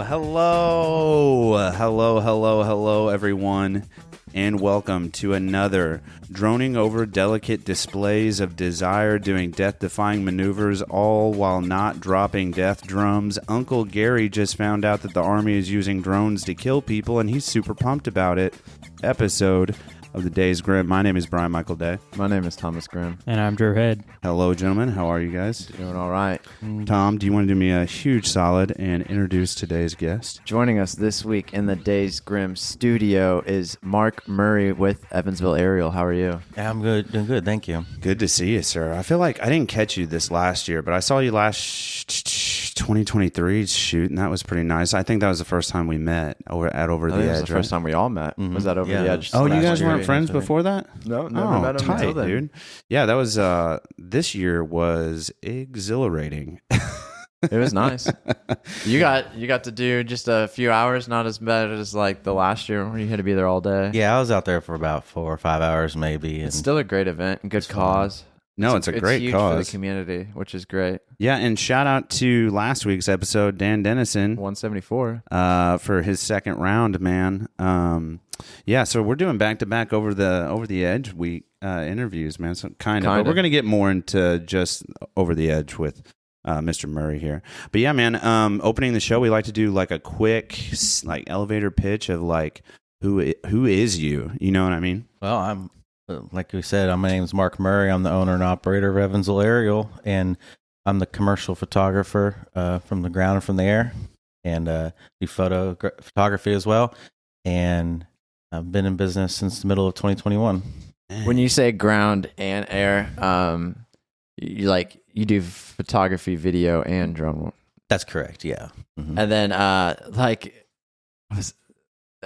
Hello, everyone, and welcome to another droning over delicate displays of desire, doing death-defying maneuvers, all while not dropping death drums. Uncle Gary just found out that the Army is using drones to kill people, and he's super pumped about it. Episode of the Days Grimm. My name is Brian Michael Day. My name is Thomas Grimm. And I'm Drew Head. Hello, gentlemen. How are you guys? Doing all right. Tom, do you want to do me a huge solid and introduce today's guest? Joining us this week in the Days Grimm studio is Mark Murry with Evansville Aerial. How are you? I'm good. Doing good. Thank you. Good to see you, sir. I feel like I didn't catch you this last year, but I saw you last 2023 shoot, and that was pretty nice. I think that was the first time we met Over the Edge. That was the first time we all met. Mm-hmm. Was that Over the Edge? Oh, you guys year? weren't friends before that? No, never met him until then. Dude. Yeah, that was this year was exhilarating. It was nice. You got to do just a few hours, not as bad as like the last year where you had to be there all day. Yeah, I was out there for about 4 or 5 hours, maybe. And It's still a great event, good cause. No, it's a great huge cause for the community, which is great. Yeah, and shout out to last week's episode, Dan Dennison, 174, for his second round, man. Yeah, so we're doing back-to-back over the edge week interviews, man. So kind of, but we're gonna get more into just Over the Edge with Mr. Murry here. But yeah, man. Opening the show, we like to do like a quick like elevator pitch of like who is you? You know what I mean? well, I'm like we said, my name's Mark Murry. I'm the owner and operator of Evansville Aerial, and I'm the commercial photographer from the ground and from the air, and do photography as well. And I've been in business since the middle of 2021. When you say ground and air, you do photography, video, and drone. That's correct. Yeah. Mm-hmm. And then,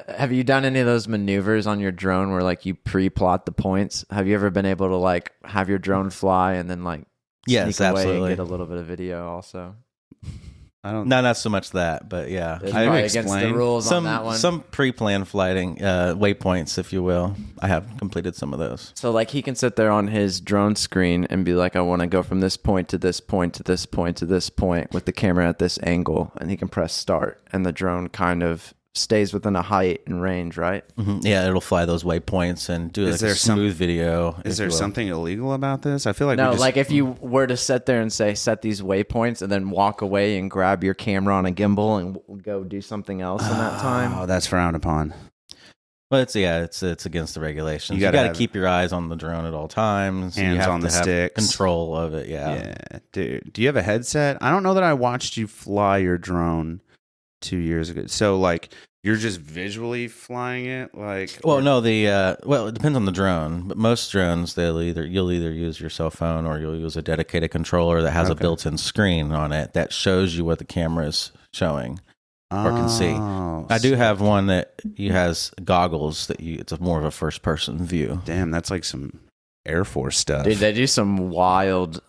have you done any of those maneuvers on your drone where like you pre-plot the points? Have you ever been able to like have your drone fly and then like Yes, sneak away absolutely. and get a little bit of video also? I don't. No, not so much that, but yeah. It's I probably explain against the rules on that one. Some pre-planned flighting waypoints, if you will. I have completed some of those. So like he can sit there on his drone screen and be like, I want to go from this point to this point to this point to this point with the camera at this angle, and he can press start, and the drone kind of stays within a height and range, right? Mm-hmm. Yeah, it'll fly those waypoints and do like a smooth video. Is there something illegal about this? I feel like no, like if you were to sit there and say set these waypoints and then walk away and grab your camera on a gimbal and go do something else in that time. Oh, that's frowned upon. Well, it's against the regulations. You You gotta got to keep your eyes on the drone at all times. Hands you have on to the have sticks. control of it. Yeah, dude. Do you have a headset? I don't know that I watched you fly your drone 2 years ago. So like you're just visually flying it, like. Well, no, it depends on the drone, but most drones you'll either use your cell phone or you'll use a dedicated controller that has a built-in screen on it that shows you what the camera is showing or can see. I do have one that has goggles it's more of a first-person view. Damn, that's like some Air Force stuff. Dude, they do some wild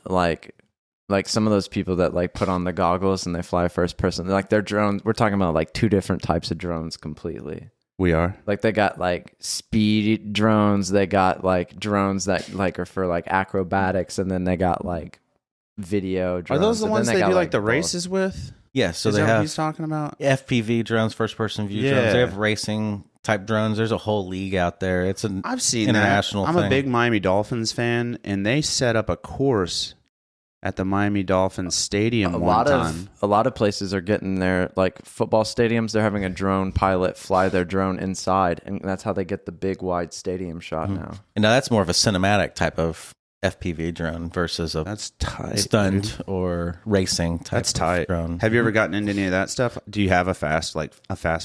like some of those people that like put on the goggles and they fly first person. Like their drones, we're talking about like two different types of drones completely. We are. Like they got like speed drones, they got like drones that like are for like acrobatics, and then they got like video drones. Are those the ones they do like the both. races with? Yes, so Is they that what have he's talking about? FPV drones, first-person view drones. They have racing type drones. There's a whole league out there. It's an I've seen international that. I'm thing. a big Miami Dolphins fan, and they set up a course at the Miami Dolphins stadium a one time. lot of places are getting their like football stadiums. They're having a drone pilot fly their drone inside, and that's how they get the big wide stadium shot now. And now that's more of a cinematic type of FPV drone versus a That's tight, stunt dude. or racing type That's tight. of drone. Have you ever gotten into any of that stuff? Do you have a fast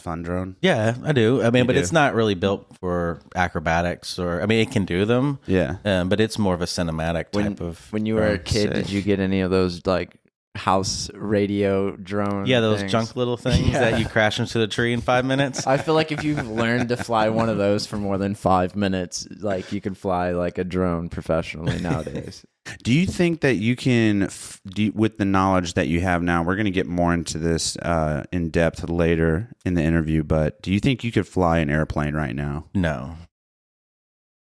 fun drone? Yeah, I do. I mean, but do? it's not really built for acrobatics or, I mean, it can do them. Yeah. But it's more of a cinematic type of. When you were a kid, sick. did you get any of those like house radio drone? Yeah, those things? junk little things Yeah. that you crash into the tree in 5 minutes. I feel like if you've learned to fly one of those for more than 5 minutes, like you can fly like a drone professionally nowadays. Do you think that you can, with the knowledge that you have now, we're going to get more into this in depth later in the interview, but do you think you could fly an airplane right now? No.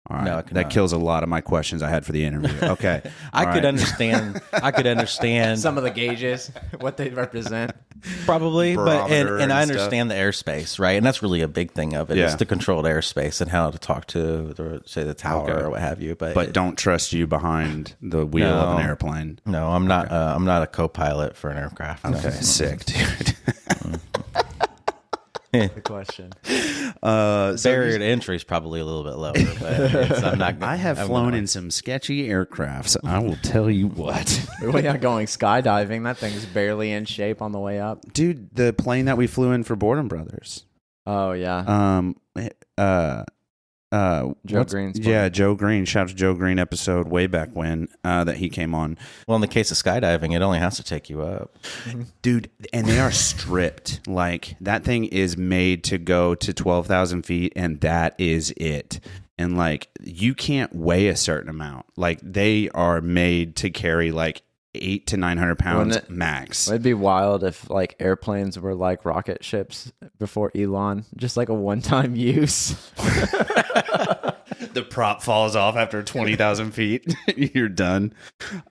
All right. No, I that cannot. kills a lot of my questions I had for the interview. Okay. I All could right. understand. I could understand. Some of the gauges, what they represent. Probably, but and I stuff. understand the airspace, right? And that's really a big thing of it. Yeah. It's the controlled airspace and how to talk to, say, the tower or what have you. But don't trust you behind the wheel of an airplane. No, I'm not. I'm not a co-pilot for an aircraft. Okay, No. sick, dude. The question. Barrier to entry is probably a little bit lower, but I'm not. I have flown in some sketchy aircrafts. I will tell you what. We are going skydiving. That thing's barely in shape on the way up. Dude, the plane that we flew in for Boredom Brothers. Oh, yeah. Joe Green's plane. Yeah, Joe Green. Shout out to Joe Green episode way back when that he came on. Well, in the case of skydiving, it only has to take you up. Dude, and they are stripped. Like, that thing is made to go to 12,000 feet, and that is it. And, like, you can't weigh a certain amount. Like, they are made to carry, like, 800 to 900 pounds max. It'd be wild if, like, airplanes were like rocket ships before Elon. Just, like, a one-time use. The prop falls off after 20,000 feet. You're done.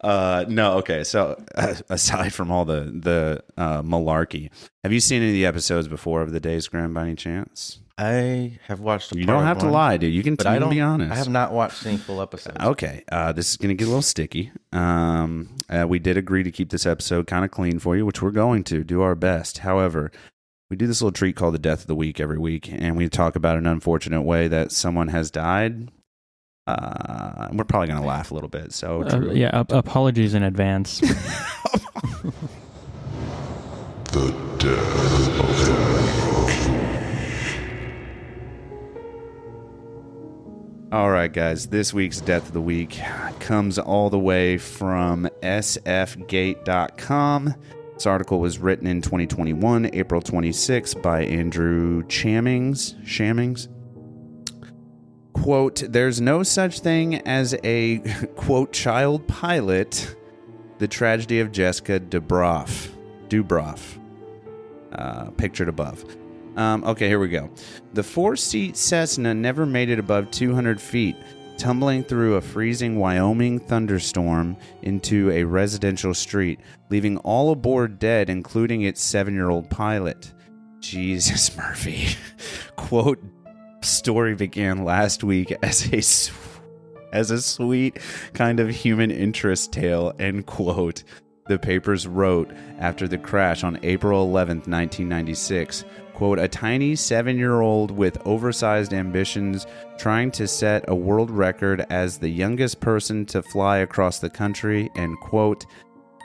No, okay. So aside from all the malarkey, have you seen any of the episodes before of the Days Grimm by any chance? I have watched. You don't have to lie, dude. You can be honest. I have not watched any full episodes. Okay, this is going to get a little sticky. We did agree to keep this episode kind of clean for you, which we're going to do our best. However, we do this little treat called the Death of the Week every week, and we talk about an unfortunate way that someone has died. We're probably going to laugh a little bit. So apologies in advance. The Death of the Week. All right, guys. This week's Death of the Week comes all the way from sfgate.com. This article was written in 2021, April 26, by Andrew Shammings. Quote, there's no such thing as a, quote, child pilot. The tragedy of Jessica Dubroff. Pictured above. Okay, here we go. The 4-seat Cessna never made it above 200 feet, tumbling through a freezing Wyoming thunderstorm into a residential street, leaving all aboard dead, including its 7-year-old pilot. Jesus, Murphy. Quote, story began last week as a sweet kind of human interest tale, end quote. The papers wrote after the crash on April 11th, 1996. Quote, a tiny 7-year-old with oversized ambitions trying to set a world record as the youngest person to fly across the country, end quote.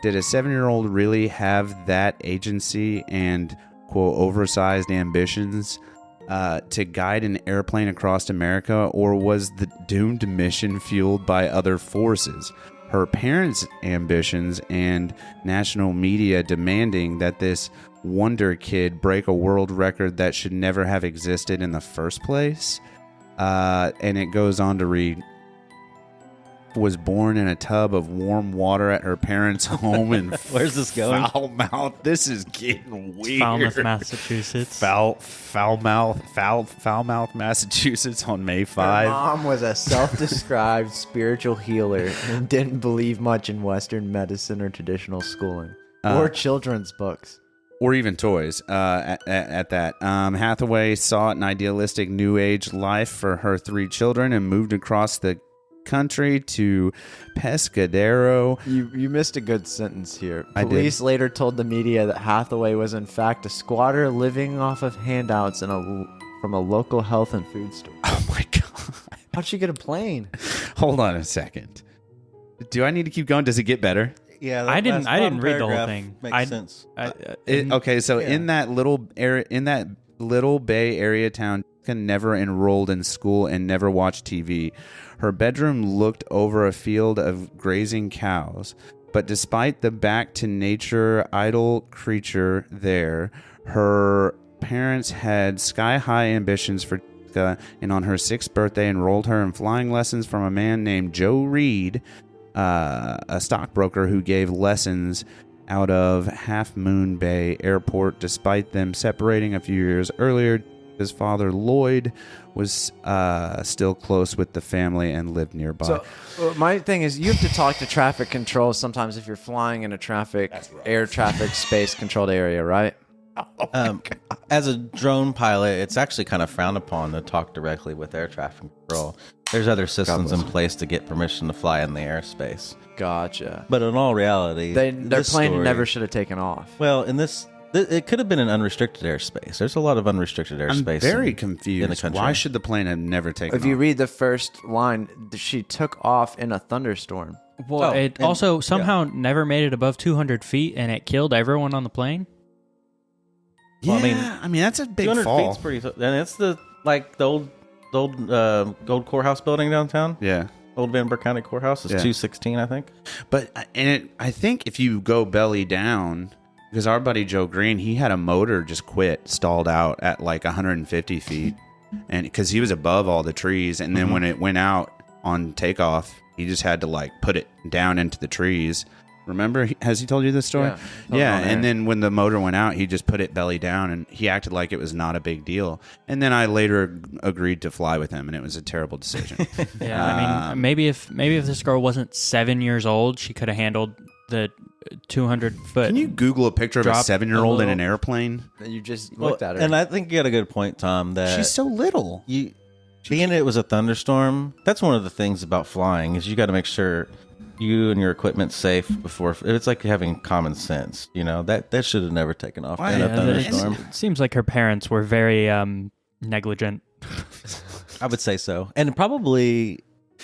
Did a 7-year-old really have that agency and, quote, oversized ambitions to guide an airplane across America, or was the doomed mission fueled by other forces? Her parents' ambitions and national media demanding that this wonder kid break a world record that should never have existed in the first place. And it goes on to read, was born in a tub of warm water at her parents' home in Where's this going? Foulmouth. This is getting weird. Falmouth, Massachusetts. Foulmouth, Massachusetts on May 5. Her mom was a self-described spiritual healer and didn't believe much in Western medicine or traditional schooling or children's books. Or even toys at that. Hathaway sought an idealistic new age life for her 3 children and moved across the country to Pescadero. You missed a good sentence here. I did. Police later told the media that Hathaway was in fact a squatter living off of handouts from a local health and food store. Oh my God. How'd she get a plane? Hold on a second. Do I need to keep going? Does it get better? Yeah, I didn't read the whole thing. Makes sense. Okay, so in that little area, in that little Bay Area town, never enrolled in school and never watched TV. Her bedroom looked over a field of grazing cows. But despite the back-to-nature idle creature there, her parents had sky-high ambitions for Jessica, and on her 6th birthday enrolled her in flying lessons from a man named Joe Reed, a stockbroker who gave lessons out of Half Moon Bay Airport. Despite them separating a few years earlier, His father, Lloyd, was still close with the family and lived nearby. So my thing is, you have to talk to traffic control sometimes if you're flying in a air traffic space controlled area, right? As a drone pilot, it's actually kind of frowned upon to talk directly with air traffic control. There's other systems in place to get permission to fly in the airspace. Gotcha. But in all reality, their plane never should have taken off. Well, in this, it could have been an unrestricted airspace. There's a lot of unrestricted airspace. I'm very confused. In the country. Why should the plane have never taken off? If you read the first line, she took off in a thunderstorm. Well, it also somehow never made it above 200 feet, and it killed everyone on the plane. Yeah, I mean that's a big 200 fall. feet's pretty, and it's the old Gold Courthouse building downtown. Yeah. Old Vandenberg County Courthouse is 216, I think. But I think if you go belly down, because our buddy Joe Green, he had a motor just stalled out at like 150 feet, and because he was above all the trees, and then when it went out on takeoff, he just had to like put it down into the trees. Remember, has he told you this story? Yeah. And then when the motor went out, he just put it belly down, and he acted like it was not a big deal. And then I later agreed to fly with him, and it was a terrible decision. Yeah, I mean, maybe if this girl wasn't 7 years old, she could have handled the 200-foot. Can you Google a picture of a 7-year-old in an airplane? You just looked at her. And I think you got a good point, Tom, that she's so little. Being it was a thunderstorm, that's one of the things about flying is you got to make sure you and your equipment's safe before. It's like having common sense, that should have never taken off in a thunderstorm. It seems like her parents were very negligent. I would say so, and probably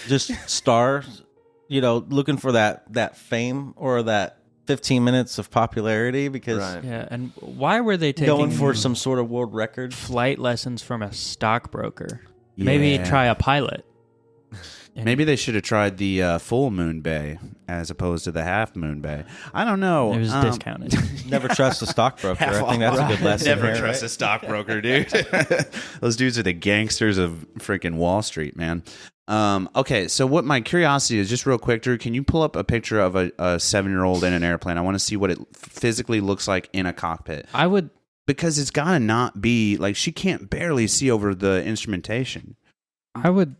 just stars, looking for that fame or that 15 minutes of popularity because Yeah, and why were they going for some sort of world record flight lessons from a stockbroker? Maybe try a pilot. Maybe they should have tried the full moon bay as opposed to the half moon bay. I don't know. It was discounted. Never trust a stockbroker. I think that's a good lesson. Never here, trust a stockbroker, dude. Those dudes are the gangsters of freaking Wall Street, man. Okay, so what my curiosity is, just real quick, Drew, can you pull up a picture of a 7-year-old in an airplane? I want to see what it physically looks like in a cockpit. I would... Because it's got to not be, like, she can't barely see over the instrumentation. I would...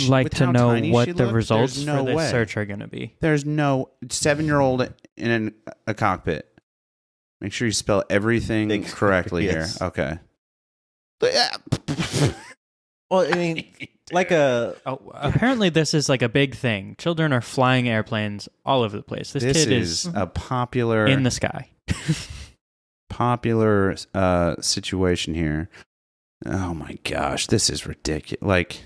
like to know what the results for this search are going to be. There's no 7-year-old in a cockpit. Make sure you spell everything correctly here. Okay. Well, I mean, apparently this is like a big thing. Children are flying airplanes all over the place. This kid is a popular in the sky. Popular situation here. Oh my gosh, this is ridiculous. Like.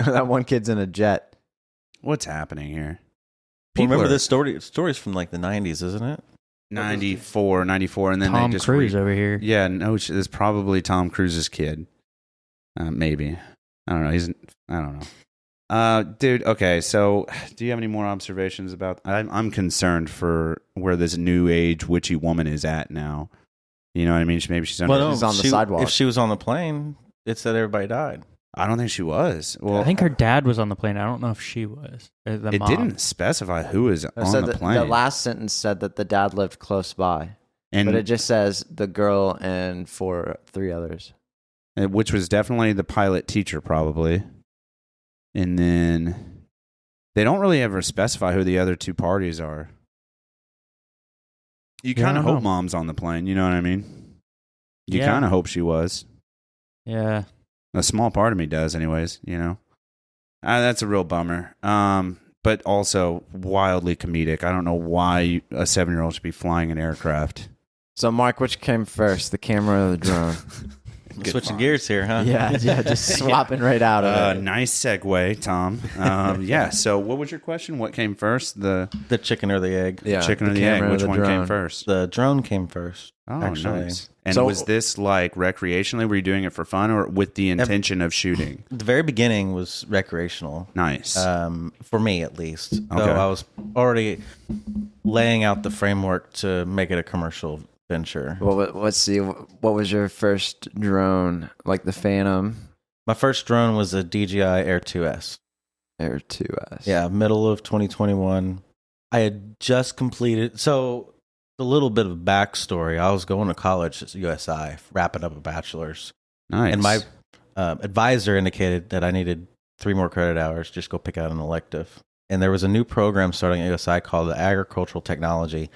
That one kid's in a jet. What's happening here? Remember this story's from like the 90s, isn't it? 94, and then Tom they just Cruise over here. Yeah, no, it's probably Tom Cruise's kid. Maybe. I don't know. I don't know. Dude, okay, so do you have any more observations about... I'm concerned for where this new age witchy woman is at now. You know what I mean? Maybe she's on the sidewalk. If she was on the plane, it said everybody died. I don't think she was. Well, I think her dad was on the plane. I don't know if she was. It didn't specify who was on the plane. The last sentence said that the dad lived close by. But it just says the girl and 3 others. Which was definitely the pilot teacher, probably. And then they don't really ever specify who the other 2 parties are. You kind of hope mom's on the plane, you know what I mean? You kind of hope she was. Yeah. A small part of me does, anyways, That's a real bummer. But also wildly comedic. I don't know why a 7-year-old should be flying an aircraft. So, Mark, which came first, the camera or the drone? Switching gears here, huh? Yeah, just swapping right out of it. Nice segue, Tom. Yeah, so what was your question? What came first? The chicken or the egg? Yeah, chicken or the egg? Which one came first? The drone came first. Oh, actually. Nice. And was this like recreationally? Were you doing it for fun or with the intention of shooting? The very beginning was recreational. Nice. For me, at least. Okay. Though I was already laying out the framework to make it a commercial venture. Well, let's see. What was your first drone? Like the Phantom? My first drone was a DJI Air 2S. Air 2S. Yeah, middle of 2021. I had just completed... So, a little bit of backstory. I was going to college at USI, wrapping up a bachelor's. Nice. And my advisor indicated that I needed 3 more credit hours. Just go pick out an elective. And there was a new program starting at USI called the Agricultural Technology.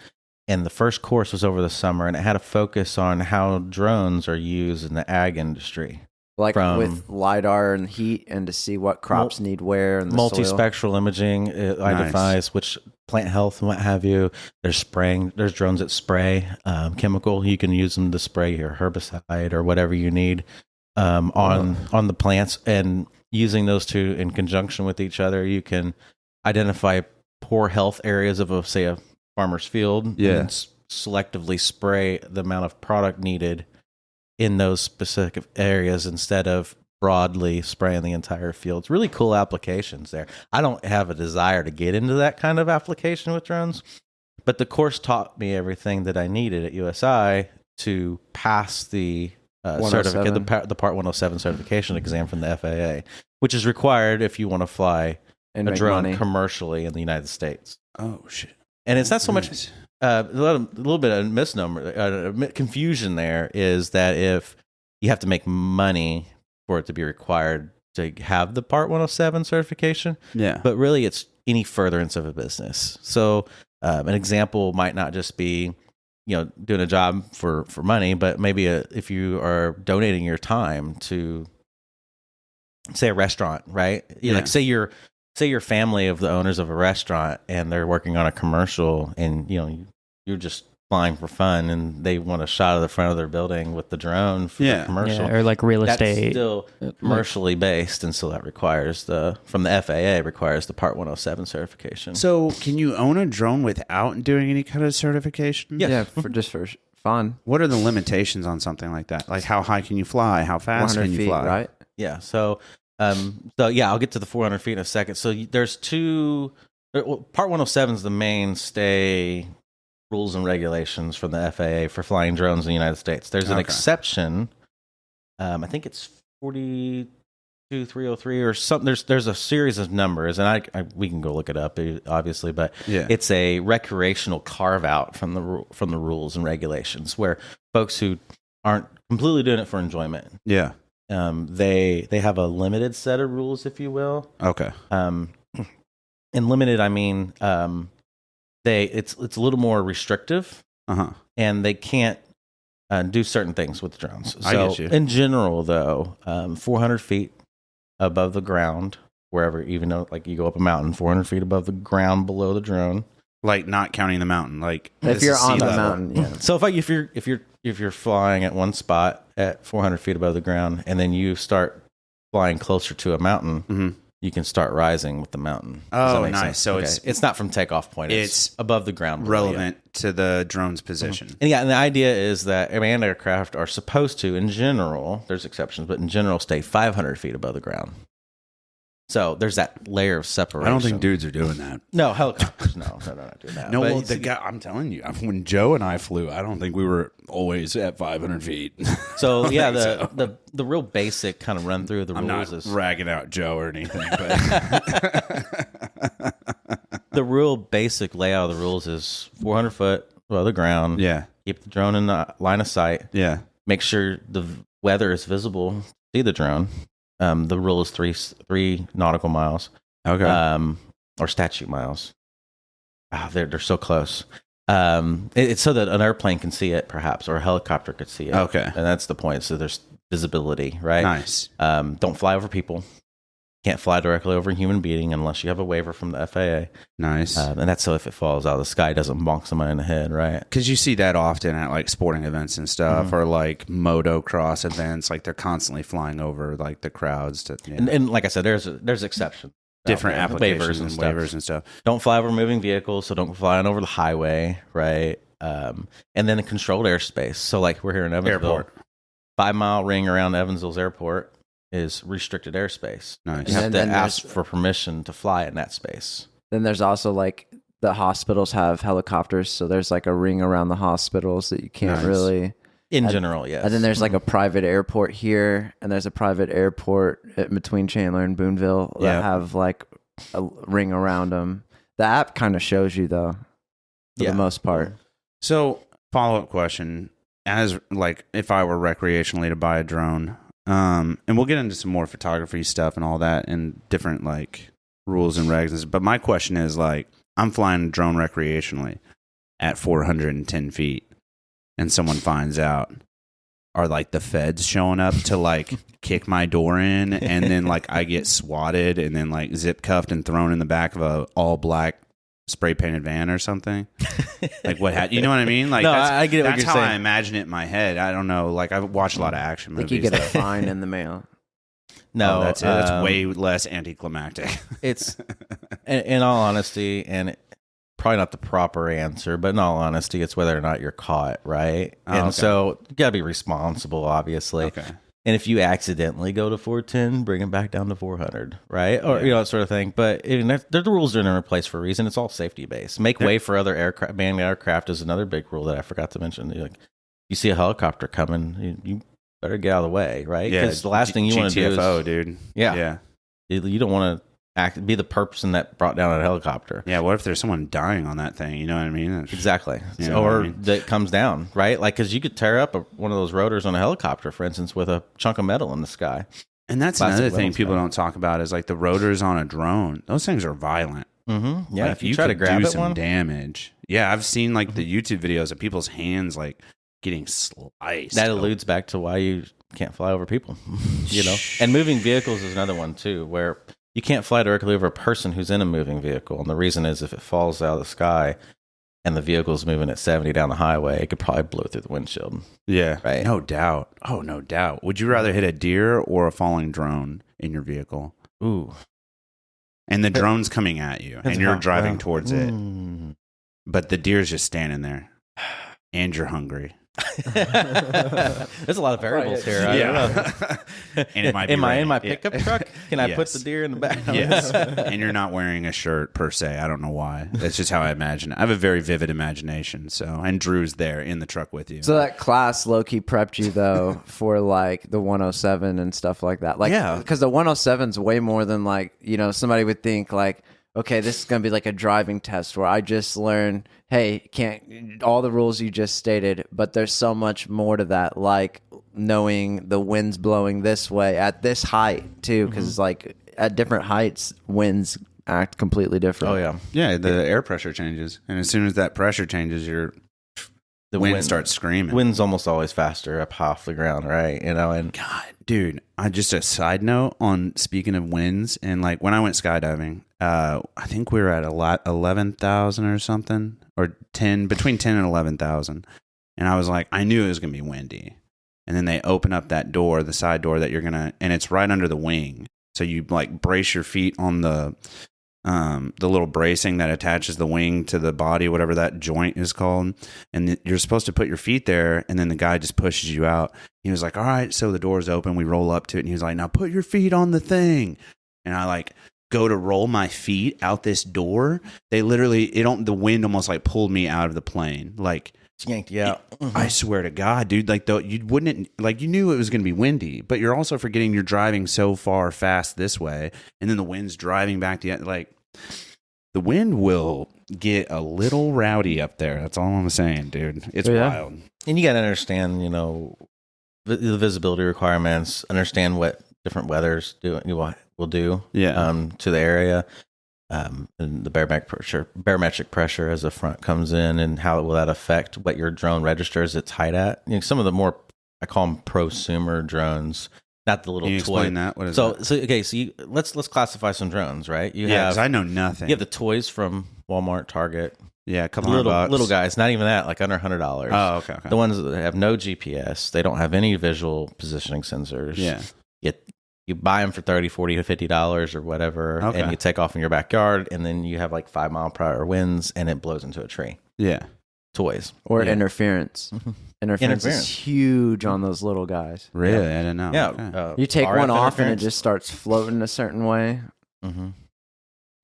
And the first course was over the summer, and it had a focus on how drones are used in the ag industry. Like with LiDAR and heat, and to see what crops need where, and the multispectral imaging identifies which plant health and what have you. There's spraying. There's drones that spray chemical. You can use them to spray your herbicide or whatever you need on the plants. And using those two in conjunction with each other, you can identify poor health areas of, say, a farmer's field, and then selectively spray the amount of product needed in those specific areas instead of broadly spraying the entire field. It's really cool applications there. I don't have a desire to get into that kind of application with drones, but the course taught me everything that I needed at USI to pass the certificate, the Part 107 certification exam from the FAA, which is required if you want to fly a drone commercially in the United States. Oh, shit. And it's not so much a little bit of misnomer, confusion there is that if you have to make money for it to be required to have the Part 107 certification, but really it's any furtherance of a business. So an example might not just be, doing a job for money, but maybe if you are donating your time to, say, a restaurant, right? Like say you're family of the owners of a restaurant and they're working on a commercial, and you're just flying for fun, and they want a shot of the front of their building with the drone for the commercial, or like real estate. That's still commercially based, and so that requires from the FAA requires the Part 107 certification. So, can you own a drone without doing any kind of certification? Yeah, for fun. What are the limitations on something like that? Like, how high can you fly? How fast can you fly? Right? Yeah. So I'll get to the 400 feet in a second. So there's two. Part 107 is the mainstay rules and regulations from the FAA for flying drones in the United States. There's an exception. I think it's 42303 or something. There's a series of numbers, and we can go look it up, obviously, but it's a recreational carve out from the rules and regulations where folks who aren't completely doing it for enjoyment. Yeah. They have a limited set of rules, if you will. Okay. In limited, I mean, it's a little more restrictive, and they can't do certain things with drones. So I get you. In general, though, 400 feet above the ground, wherever, even though like you go up a mountain, 400 feet above the ground below the drone. Like not counting the mountain, like if you're on the mountain, yeah. So if you're flying at one spot at 400 feet above the ground, and then you start flying closer to a mountain, you can start rising with the mountain. Oh, nice. Sense? So it's not from takeoff point. It's above the ground, relevant to the drone's position. And and the idea is that manned aircraft are supposed to, in general, there's exceptions, but in general, stay 500 feet above the ground. So there's that layer of separation. I don't think dudes are doing that. No, helicopters. No, they're not doing that. No, well, the guy, I'm telling you, when Joe and I flew, I don't think we were always at 500 feet. So the real basic kind of run through of the rules is ragging out Joe or anything, but the real basic layout of the rules is 400 foot above the ground. Yeah, keep the drone in the line of sight. Yeah, make sure the weather is visible. See the drone. The rule is 3 nautical miles. Okay. Or statute miles. They're so close. It's so that an airplane can see it, perhaps, or a helicopter could see it. Okay. And that's the point. So there's visibility, right? Nice. Don't fly over people. Can't fly directly over a human being unless you have a waiver from the FAA. Nice. And that's so if it falls out of the sky, it doesn't bonk somebody in the head, right? Because you see that often at like sporting events and stuff, or like motocross events. Like they're constantly flying over like the crowds. And like I said, there's exceptions. Different applications and waivers and stuff. Don't fly over moving vehicles, so don't fly on over the highway, right? And then the controlled airspace. So like we're here in Evansville. Airport. 5-mile ring around Evansville's airport is restricted airspace. Nice. You have to ask for permission to fly in that space. Then there's also like the hospitals have helicopters, so there's like a ring around the hospitals that you can't really. In general, yes. And then there's like a private airport here, and there's a private airport between Chandler and Boonville that have like a ring around them. The app kind of shows you though, for the most part. So, follow-up question: as like if I were recreationally to buy a drone, And we'll get into some more photography stuff and all that and different like rules and regs. But my question is like, I'm flying a drone recreationally at 410 feet and someone finds out. Are like the feds showing up to like kick my door in, and then like I get swatted and then like zip cuffed and thrown in the back of a all black spray painted van or something? Like what? You know what I mean? Like No, I get what that's you're how saying. I imagine it in my head. I don't know. Like I've watched a lot of action I movies. think you get a fine in the mail. No, that's it. That's way less anticlimactic. It's in all honesty, and probably not the proper answer, but in all honesty, it's whether or not you're caught, right? And so you gotta be responsible, obviously. Okay. And if you accidentally go to 410, bring it back down to 400, right? Or that sort of thing. But the rules are in place for a reason. It's all safety based. Make way for other aircraft. Manned aircraft is another big rule that I forgot to mention. You see a helicopter coming, you better get out of the way, right? Yeah, Because the last thing you want to do is GTFO, dude. Yeah. You don't want to be the person that brought down a helicopter. Yeah, what if there's someone dying on that thing? You know what I mean? Exactly. You know what I mean? That comes down, right? Like, because you could tear up one of those rotors on a helicopter, for instance, with a chunk of metal in the sky. And that's Plastic another thing metal's people bad. don't talk about is like the rotors on a drone. Those things are violent. Mm-hmm. Yeah, Like, if you try to grab do it some one, damage. Yeah, I've seen like the YouTube videos of people's hands like getting sliced. that alludes back to why you can't fly over people, And moving vehicles is another one, too, where you can't fly directly over a person who's in a moving vehicle. And the reason is if it falls out of the sky and the vehicle's moving at 70 down the highway, it could probably blow through the windshield. Yeah, Right. No doubt. Oh, no doubt. Would you rather hit a deer or a falling drone in your vehicle? Ooh. And the drone's coming at you, and you're driving towards it, Mm. but the deer's just standing there, and you're hungry. There's a lot of variables here. I don't know. And it might be Am I in raining. my pickup truck? Can I put Yes. the deer in the back? Yes. And you're not wearing a shirt per se. I don't know why. That's just how I imagine it. I have a very vivid imagination. So, and Drew's there in the truck with you. So that class low-key prepped you, though, for, like, the 107 and stuff like that. Like, Yeah. Because the 107's way more than, like, somebody would think, like, okay, this is going to be like a driving test where I just learn, hey, can't all the rules you just stated, but there's so much more to that, like knowing the wind's blowing this way at this height, too, because, like, at different heights, winds act completely different. Oh, yeah. Yeah, the air pressure changes. And as soon as that pressure changes, the wind starts screaming. Wind's almost always faster up off the ground, right? And God, dude, just a side note on speaking of winds, and like when I went skydiving, I think we were at 11,000 or something, or between 10 and 11,000. And I was like, I knew it was going to be windy. And then they open up that door, the side door that and it's right under the wing. So you like brace your feet on the little bracing that attaches the wing to the body, whatever that joint is called. And you're supposed to put your feet there, and then the guy just pushes you out. He was like, all right, so the door's open. We roll up to it, and he was like, now put your feet on the thing. And I like go to roll my feet out this door. They literally, the wind almost like pulled me out of the plane. Like, yanked you out. I swear to God, dude, like you wouldn't, like you knew it was going to be windy, but you're also forgetting you're driving so far fast this way, and then the wind's driving back the the wind will get a little rowdy up there. That's all I'm saying, dude. It's wild. And you got to understand, the visibility requirements, understand what different weathers will do to the area. And the barometric pressure as the front comes in, and how will that affect what your drone registers its height at? Some of the more, I call them prosumer drones, not the little Can you toy. explain that? What is that? So let's classify some drones, right? Because I know nothing. You have the toys from Walmart, Target. Yeah, a couple little guys, not even that, like under $100. Oh, okay. The ones that have no GPS, they don't have any visual positioning sensors. Yeah. You buy them for $30, $40 to $50 or whatever, and you take off in your backyard, and then you have like 5 mile per hour winds, and it blows into a tree. Yeah. Toys. Or interference. Interference is huge on those little guys. Really? I didn't know. Yeah. Okay. You take RF one off and it interference. just starts floating a certain way. Mm-hmm.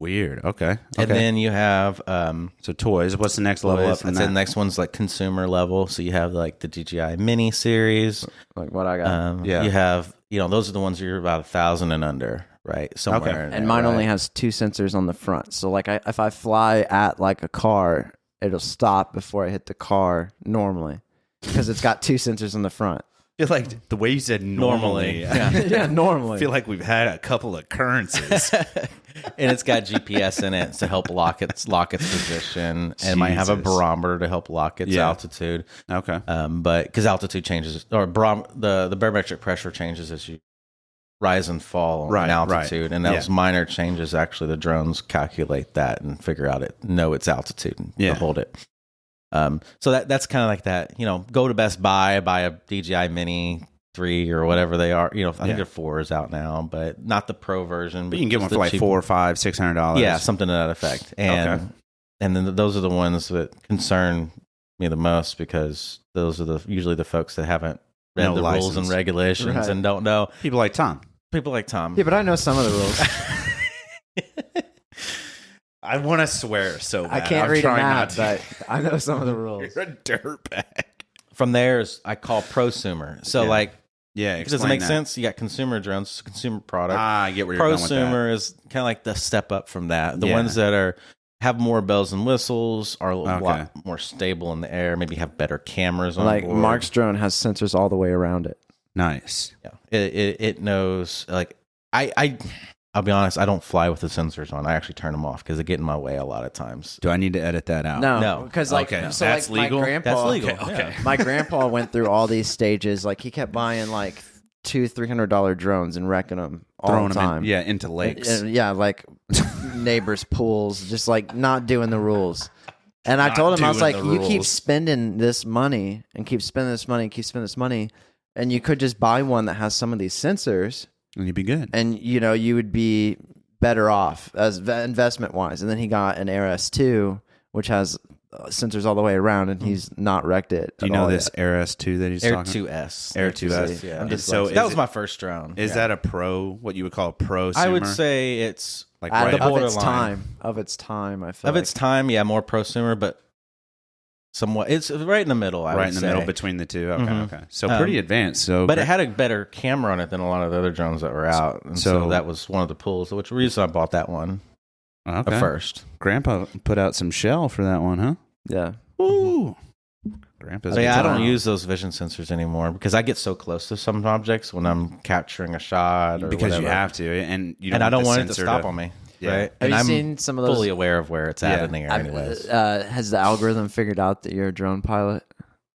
Weird. Okay. And then you have so toys. What's the next level up from I'd that? say the next one's like consumer level. So you have like the DJI Mini series. Like what I got. Yeah. You have, those are the ones you're about 1,000 and under, right? Somewhere. in And there, mine right? only has 2 sensors on the front. So like if I fly at like a car, it'll stop before I hit the car normally because it's got 2 sensors in the front. feel like the way you said normally. Yeah, normally. I feel like we've had a couple occurrences. And it's got GPS in it to help lock its position, and it might have a barometer to help lock its altitude. Okay. But because altitude changes, or the barometric pressure changes as you rise and fall in altitude, and those minor changes, actually, the drones calculate that and figure out know its altitude and to hold it. So that's kind of like that. Go to Best Buy, buy a DJI Mini 3 or whatever they are. I think they're 4 is out now, but not the Pro version. But you can get one for like $400, $500, $600. Yeah, something to that effect. And then those are the ones that concern me the most, because those are usually the folks that haven't read the rules and regulations and don't know. People like Tom. Yeah, but I know some of the rules. I want to swear so bad. I can't read a map, but I know some of the rules. You're a dirtbag. From there, I call prosumer. So does it make sense? You got consumer drones, consumer product. I get where you're going with that. Prosumer is kind of like the step up from that. The ones that have more bells and whistles, are a lot more stable in the air, maybe have better cameras on board. Like Mark's drone has sensors all the way around it. Nice. Yeah, it knows. Like I'll be honest, I don't fly with the sensors on. I actually turn them off because they get in my way a lot of times. Do I need to edit that out? No, because that's legal. My grandpa, that's legal. Okay. My grandpa went through all these stages. Like he kept buying like $200-$300 drones and wrecking them all the time. Into lakes. Like neighbors' pools, just like not doing the rules. And I told him, I was like, you keep spending this money and keep spending this money and keep spending this money, and you could just buy one that has some of these sensors. And you'd be good. And, you would be better off as investment-wise. And then he got an Air S2, which has sensors all the way around, and he's not wrecked it. Do you know this Air S2 that he's Air talking 2S. Air 2S. Yeah. So that was my first drone. Is that a pro, what you would call a prosumer? I would say it's like of its borderline. time, I feel of its time, more prosumer, but somewhat. It's right in the middle, I would say. Middle between the two. Okay. So pretty advanced. But it had a better camera on it than a lot of the other drones that were out. And so that was one of the pulls, which reason I bought that one first. Grandpa put out some shell for that one, huh? Yeah. Ooh. Grandpa's I don't use those vision sensors anymore because I get so close to some objects when I'm capturing a shot or because whatever. you have to, and I don't want it to stop on me. Yeah. Right? Have you seen some of those? Fully aware of where it's at in the air anyways. Has the algorithm figured out that you're a drone pilot?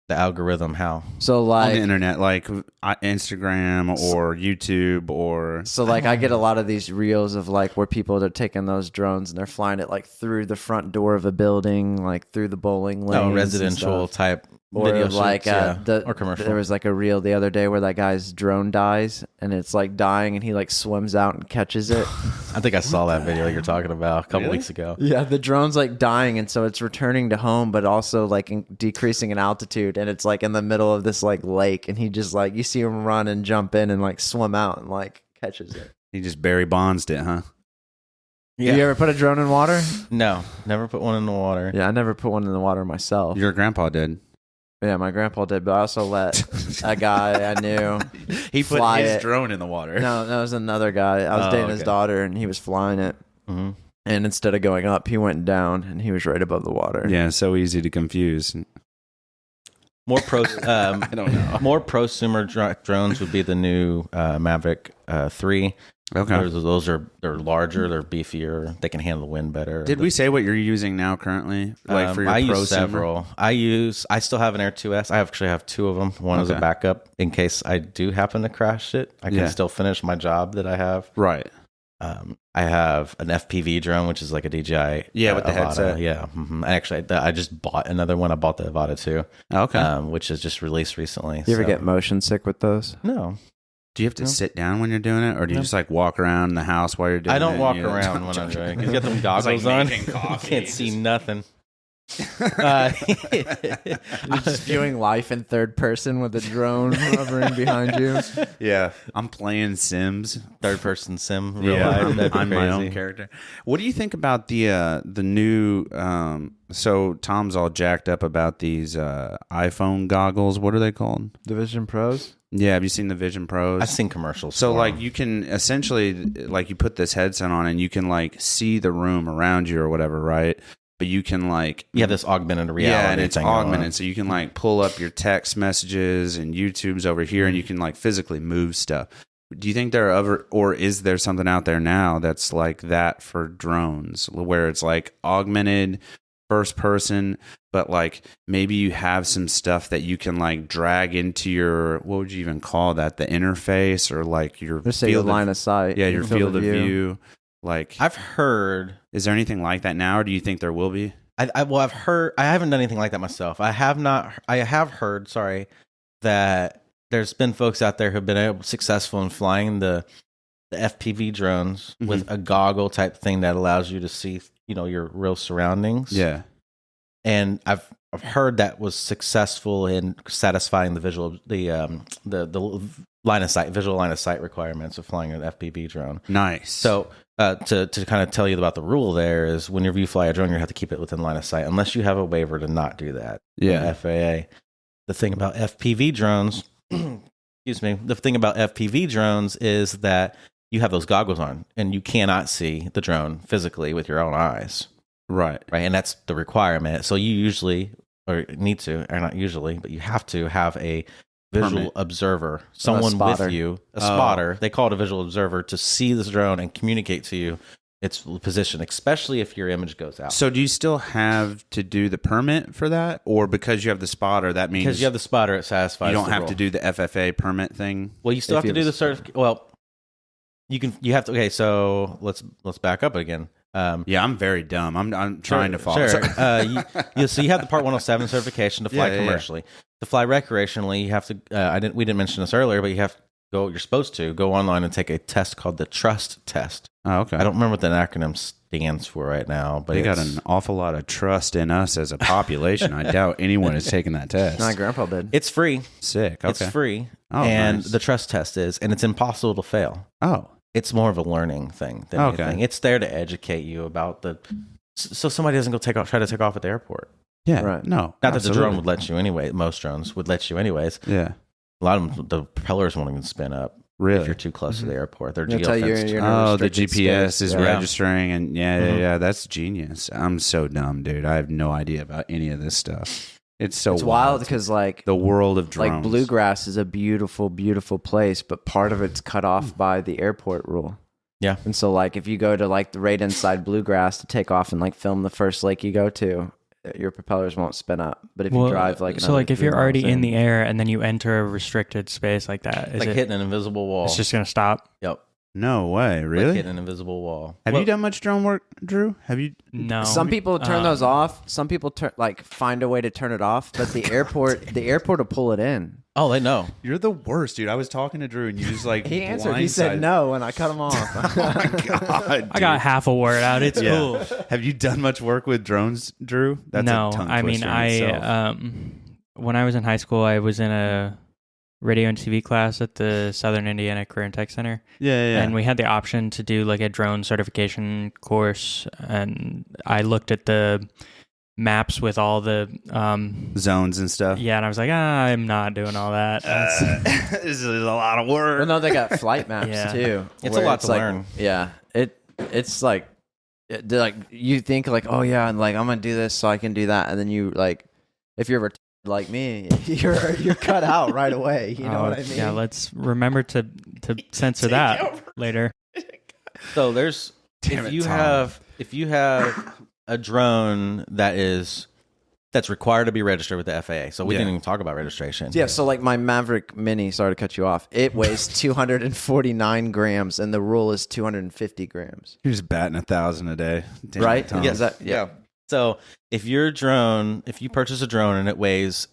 The algorithm, how? So like on the internet, like Instagram or YouTube or... So like I get a lot of these reels of like where people are taking those drones and they're flying it like through the front door of a building, like through the bowling lanes. Residential type or video like shoots, or commercial. There was like a reel the other day where that guy's drone dies and it's like dying and he like swims out and catches it. I think I saw that video you're talking about a couple weeks ago. Yeah, the drone's like dying and so it's returning to home but also like decreasing in altitude and it's like in the middle of this like lake and he just like you see him run and jump in and like swim out and like catches it. He just Barry Bonds it, huh? Yeah. You ever put a drone in water? No, never put one in the water. Yeah, I never put one in the water myself. Your grandpa did. Yeah, my grandpa did, but I also let a guy I knew he put fly his it. Drone in the water. No, that was another guy. I was dating his daughter, and he was flying it. Mm-hmm. And instead of going up, he went down, and he was right above the water. Yeah, so easy to confuse. More I don't know. More prosumer drones would be the new Maverick 3. Okay, they're larger, they're beefier, they can handle wind better. Did we say what you're using now currently? Like for your I prosumer? use several. I still have an Air 2S. I actually have two of them. One is a backup in case I do happen to crash it. I can still finish my job that I have. Right. I have an FPV drone, which is like a DJI. Yeah, with the Avata. headset. Yeah. Mm-hmm. Actually, I just bought another one. I bought the Avata 2. Okay. Which is just released recently. You ever get motion sick with those? No. Do you have to sit down when you're doing it, or do you just like walk around the house while you're doing it? I don't walk around when I'm doing it. You got them goggles on. You can't see nothing. You're just viewing life in third person with a drone hovering behind you. Yeah, I'm playing Sims, third person sim, real life. That'd be I'm my crazy. own character. What do you think about the new? So Tom's all jacked up about these iPhone goggles. What are they called? The Vision Pros. Yeah, have you seen the Vision Pros? I've seen commercials. So for like them. you can essentially like you put this headset on and you can like see the room around you or whatever, right? but you can like You have this augmented reality. yeah, and it's thing going augmented, on. so you can like pull up your text messages and YouTube's over here, and you can like physically move stuff. Do you think there are other, or is there something out there now that's like that for drones, where it's like augmented first person, but like maybe you have some stuff that you can like drag into your, what would you even call that, the interface, or like your Just say your line of sight. yeah, your field of view. Like, I've heard. is there anything like that now, or do you think there will be? I've heard. I haven't done anything like that myself. I have heard. Sorry, that there's been folks out there who've been successful in flying the FPV drones with a goggle type thing that allows you to see, your real surroundings. Yeah. And I've heard that was successful in satisfying the visual line of sight, visual line of sight requirements of flying an FPV drone. Nice. So to kind of tell you about the rule there is, whenever you fly a drone, you have to keep it within line of sight, unless you have a waiver to not do that. Yeah. FAA. The thing about FPV drones, excuse me, the thing about FPV drones is that you have those goggles on and you cannot see the drone physically with your own eyes. Right. Right. And that's the requirement. So you usually, or need to, or not usually, but you have to have a visual Permit. observer, someone spotter. with you, a spotter. They call it a visual observer, to see this drone and communicate to you its position, especially if your image goes out. So do you still have to do the permit for that, or because you have the spotter, that means Because you have the spotter, it satisfies. you don't the have rule. to do the FFA permit thing? Well, you still If have to you do have the certificate. Well, you have to. Okay, so let's back up again. Yeah, I'm very dumb. I'm trying to follow. Sure. Sorry. So you have the Part 107 certification to fly Yeah. commercially. To fly recreationally, you have to. We didn't mention this earlier, but you have to go. You're supposed to go online and take a test called the Trust Test. Oh, okay. I don't remember what the acronym stands for right now, but They got it's- an awful lot of trust in us as a population. I doubt anyone is taking that test. My grandpa did. It's free. Sick. Okay. It's free, Oh, and nice. the Trust Test is, and it's impossible to fail. Oh, It's more of a learning thing than Okay. anything. It's there to educate you about so somebody doesn't go try to take off at the airport. yeah. Right. No. Not that the drone absolutely. would let you anyway. Most drones would let you anyways. Yeah. A lot of them, the propellers won't even spin up if Really? you're too close to the airport. They're They'll tell you geofenced. you're in a Oh, the restricted GPS space. is Yeah. registering, and yeah, Mhm. yeah. That's genius. I'm so dumb, dude. I have no idea about any of this stuff. It's so It's wild because the world of drones. like bluegrass is a beautiful, beautiful place, but part of it's cut off by the airport rule. Yeah. And so like if you go to like the right inside bluegrass to take off and like film the first lake you go to, your propellers won't spin up. But if you drive like so another like if 3 you're already miles in the air and then you enter a restricted space like that, is like it hitting an invisible wall. it's just gonna stop? Yep. No way, Like really? hitting an invisible wall. Have you done much drone work, Drew? Have you? No. Some people turn those off. Some people find a way to turn it off, but the airport will pull it in. Oh, they know. You're the worst, dude. I was talking to Drew, and you just like He answered. He said no, and I cut him off. Oh my god! I got half a word out. It's Yeah. cool. Have you done much work with drones, Drew? That's No, a tongue I mean twister in itself. when I was in high school, I was in a radio and TV class at the Southern Indiana Career and Tech Center. Yeah. And we had the option to do like a drone certification course. And I looked at the maps with all the, zones and stuff. yeah, and I was like, I'm not doing all that. This is a lot of work. Well, no, they got flight maps Yeah. too. It's where a lot to like- learn. Yeah, it's like you think like, oh yeah, and like I'm gonna do this so I can do that, and then you like, if you're like me, you're cut out right away. You know what I mean? Yeah, let's remember to censor that later. So there's Damn if it, you Tom. have a drone that's required to be registered with the FAA. So we Yeah. didn't even talk about registration. Yeah, so like my Maverick Mini, sorry to cut you off, it weighs 249 grams, and the rule is 250 grams. You're just batting 1,000 a day, Damn Right? it, Tom. Is that, yeah. So if you purchase a drone and it weighs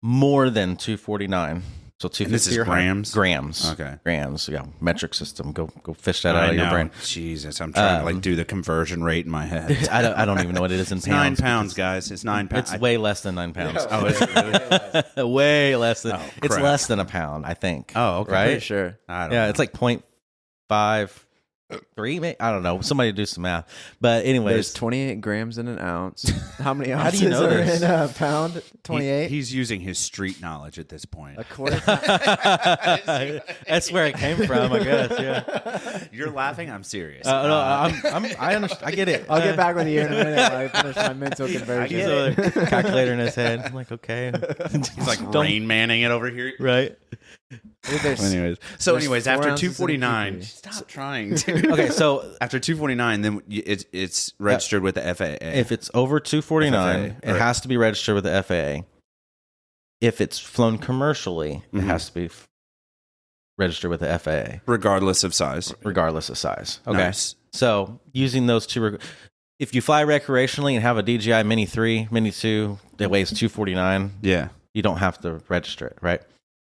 more than 249, so 250 this is or higher- grams? grams, Okay. grams, yeah, metric system. Go fish that out I of your know. brain. Jesus, I'm trying to like do the conversion rate in my head. I don't even know what it is in It's pounds. 9 pounds, guys. It's 9 pounds. It's way less than 9 pounds. Oh, is it really? Way less than. Oh, it's crap. less than a pound, I think. Oh, okay. Right? Pretty sure. I don't Yeah, know. it's like 0.5 3, maybe? I don't know. Somebody do some math. But anyways, There's 28 grams in an ounce. How many How do ounces you know are this? in a pound? 28? He's using his street knowledge at this point. A quarter. that's where it came from, I guess. Yeah. You're laughing. I'm serious. No, I understand. I get it. I'll get back with you in a minute while I finish my mental conversion. He's a calculator in his head. I'm like, okay. He's like Rain Manning it over here. Right. Anyways, there's after 4 ounces in a 249, PP. stop trying to. Okay, so After 249, then it's registered with the FAA. if it's over 249, FAA, it right. has to be registered with the FAA. If it's flown commercially, it has to be registered with the FAA, regardless of size. regardless of size. Okay. Nice. So using those two, if you fly recreationally and have a DJI Mini 3, Mini 2 that weighs 249, Yeah. you don't have to register it, right?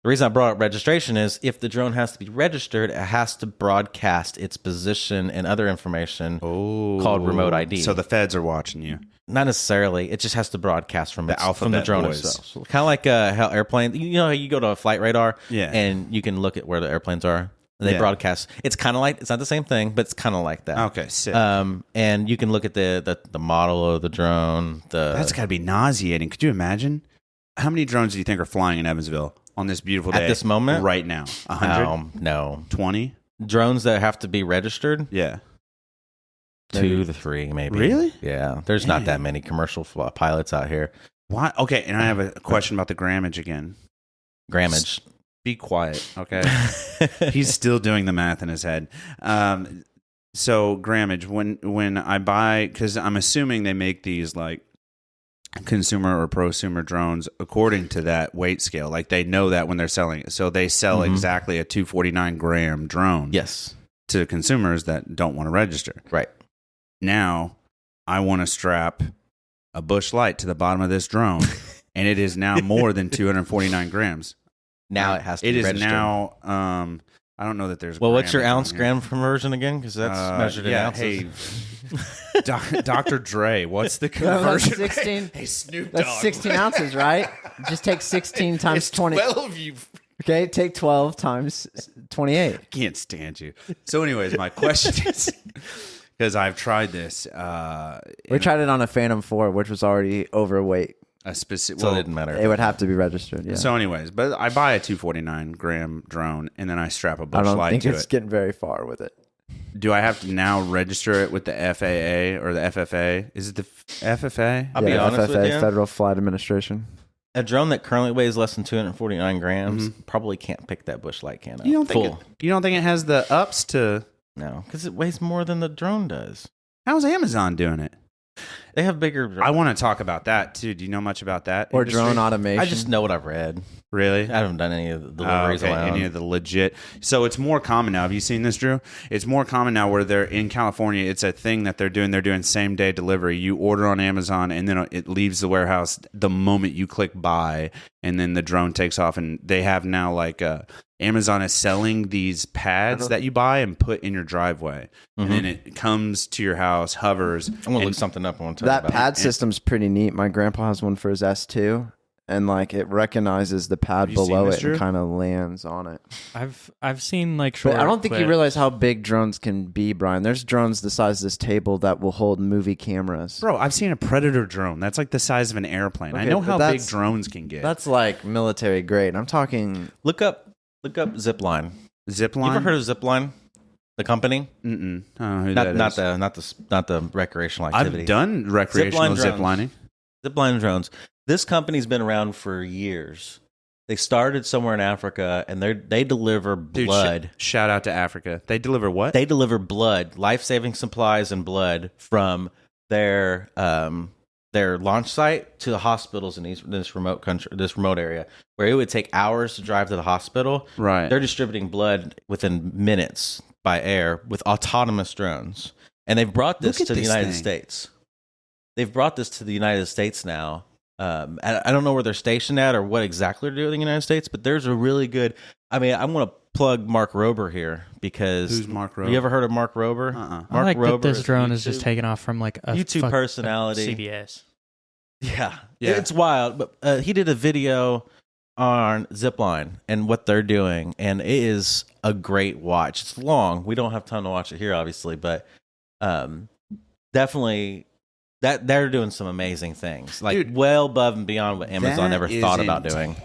The reason I brought up registration is if the drone has to be registered, it has to broadcast its position and other information called remote ID. So the feds are watching you. Not necessarily. It just has to broadcast from the alphabet drone boys. itself. Kind of like how airplanes, you know, how you go to a flight radar Yeah. and you can look at where the airplanes are. And they Yeah. broadcast. It's kind of like, it's not the same thing, but it's kind of like that. Okay, sick. And you can look at the model of the drone. That's got to be nauseating. Could you imagine? How many drones do you think are flying in Evansville on this beautiful day? At this moment? Right now. 100? No. 20? Drones that have to be registered, Yeah. 2 to 3 maybe. Really? Yeah. There's not that many commercial pilots out here. Why? Okay, and I have a question about the grammage again. Grammage. Be quiet, okay? He's still doing the math in his head. So grammage, when I buy, because I'm assuming they make these like consumer or prosumer drones according to that weight scale. Like they know that when they're selling it. So they sell exactly a 249 gram drone Yes. to consumers that don't want to register. Right. Now, I want to strap a bush light to the bottom of this drone, and it is now more than 249 grams. Now it has to It be is registered. now, I don't know that there's Well, what's your grammage on ounce here. gram conversion again? Because that's measured in ounces. Hey, Dr. Dre, what's the conversion? 16. rate? Hey, Snoop Dogg. That's 16 ounces, right? Just take 16 times It's 20. 12, you Okay, take 12 times 28. can't stand you. So, anyways, my question is, because I've tried this. We tried it on a Phantom 4, which was already overweight. A specific. So it didn't matter. It would have to be registered, yeah. So, anyways, but I buy a 249 gram drone and then I strap a I bush don't light think to it's it. getting very far with it. Do I have to now register it with the FAA or the FFA? Is it the FFA? I'll be honest with you. Federal Flight Administration. A drone that currently weighs less than 249 grams probably can't pick that bush light can up. You don't think full? you don't think it has the ups to? No, because it weighs more than the drone does. How's Amazon doing it? They have bigger. I want to talk about that too. Do you know much about that? Or industry? drone automation. I just know what I've read. Really? I haven't done any of the deliveries alone. Any of the legit. So it's more common now. Have you seen this, Drew? It's more common now where they're in California. It's a thing that they're doing. They're doing same day delivery. You order on Amazon and then it leaves the warehouse the moment you click buy, and then the drone takes off. And they have now like Amazon is selling these pads that you buy and put in your driveway, and then it comes to your house, hovers. I'm gonna look something up. I want to tell you that about pad it. system's pretty neat. My grandpa has one for his S2, and like it recognizes the pad Have you seen below this, it Drew? and kind of lands on it. I've seen like short But I don't think you clips. realize how big drones can be, Brian. There's drones the size of this table that will hold movie cameras. Bro, I've seen a Predator drone. That's like the size of an airplane. I Okay, know but how big that's- drones can get. That's like military grade. I'm talking. Look up Zipline. Zipline. You ever heard of Zipline? The company? Mm-mm. I don't know who that is. Not the recreational activity. I've done recreational Zipline zip drones. lining. Zipline drones. This company's been around for years. They started somewhere in Africa, and they deliver Dude, blood. Shout out to Africa. They deliver what? They deliver blood, life-saving supplies, and blood from their launch site to the hospitals in this remote country, this remote area, where it would take hours to drive to the hospital. Right. They're distributing blood within minutes by air with autonomous drones, and they've brought this Look at to the this United thing. States. They've brought this to the United States now. I don't know where they're stationed at or what exactly they're doing in the United States, but there's a really good. I mean, I'm going to plug Mark Rober here because Who's Mark Rober? You ever heard of Mark Rober? Uh-uh. I Mark like Rober that this is drone is just YouTube- taken off from like a YouTube personality. CBS. Yeah, Yeah. it's wild. But he did a video on Zipline and what they're doing, and it is a great watch. It's long. We don't have time to watch it here, obviously, but definitely that they're doing some amazing things, like dude, well above and beyond what Amazon ever thought about doing.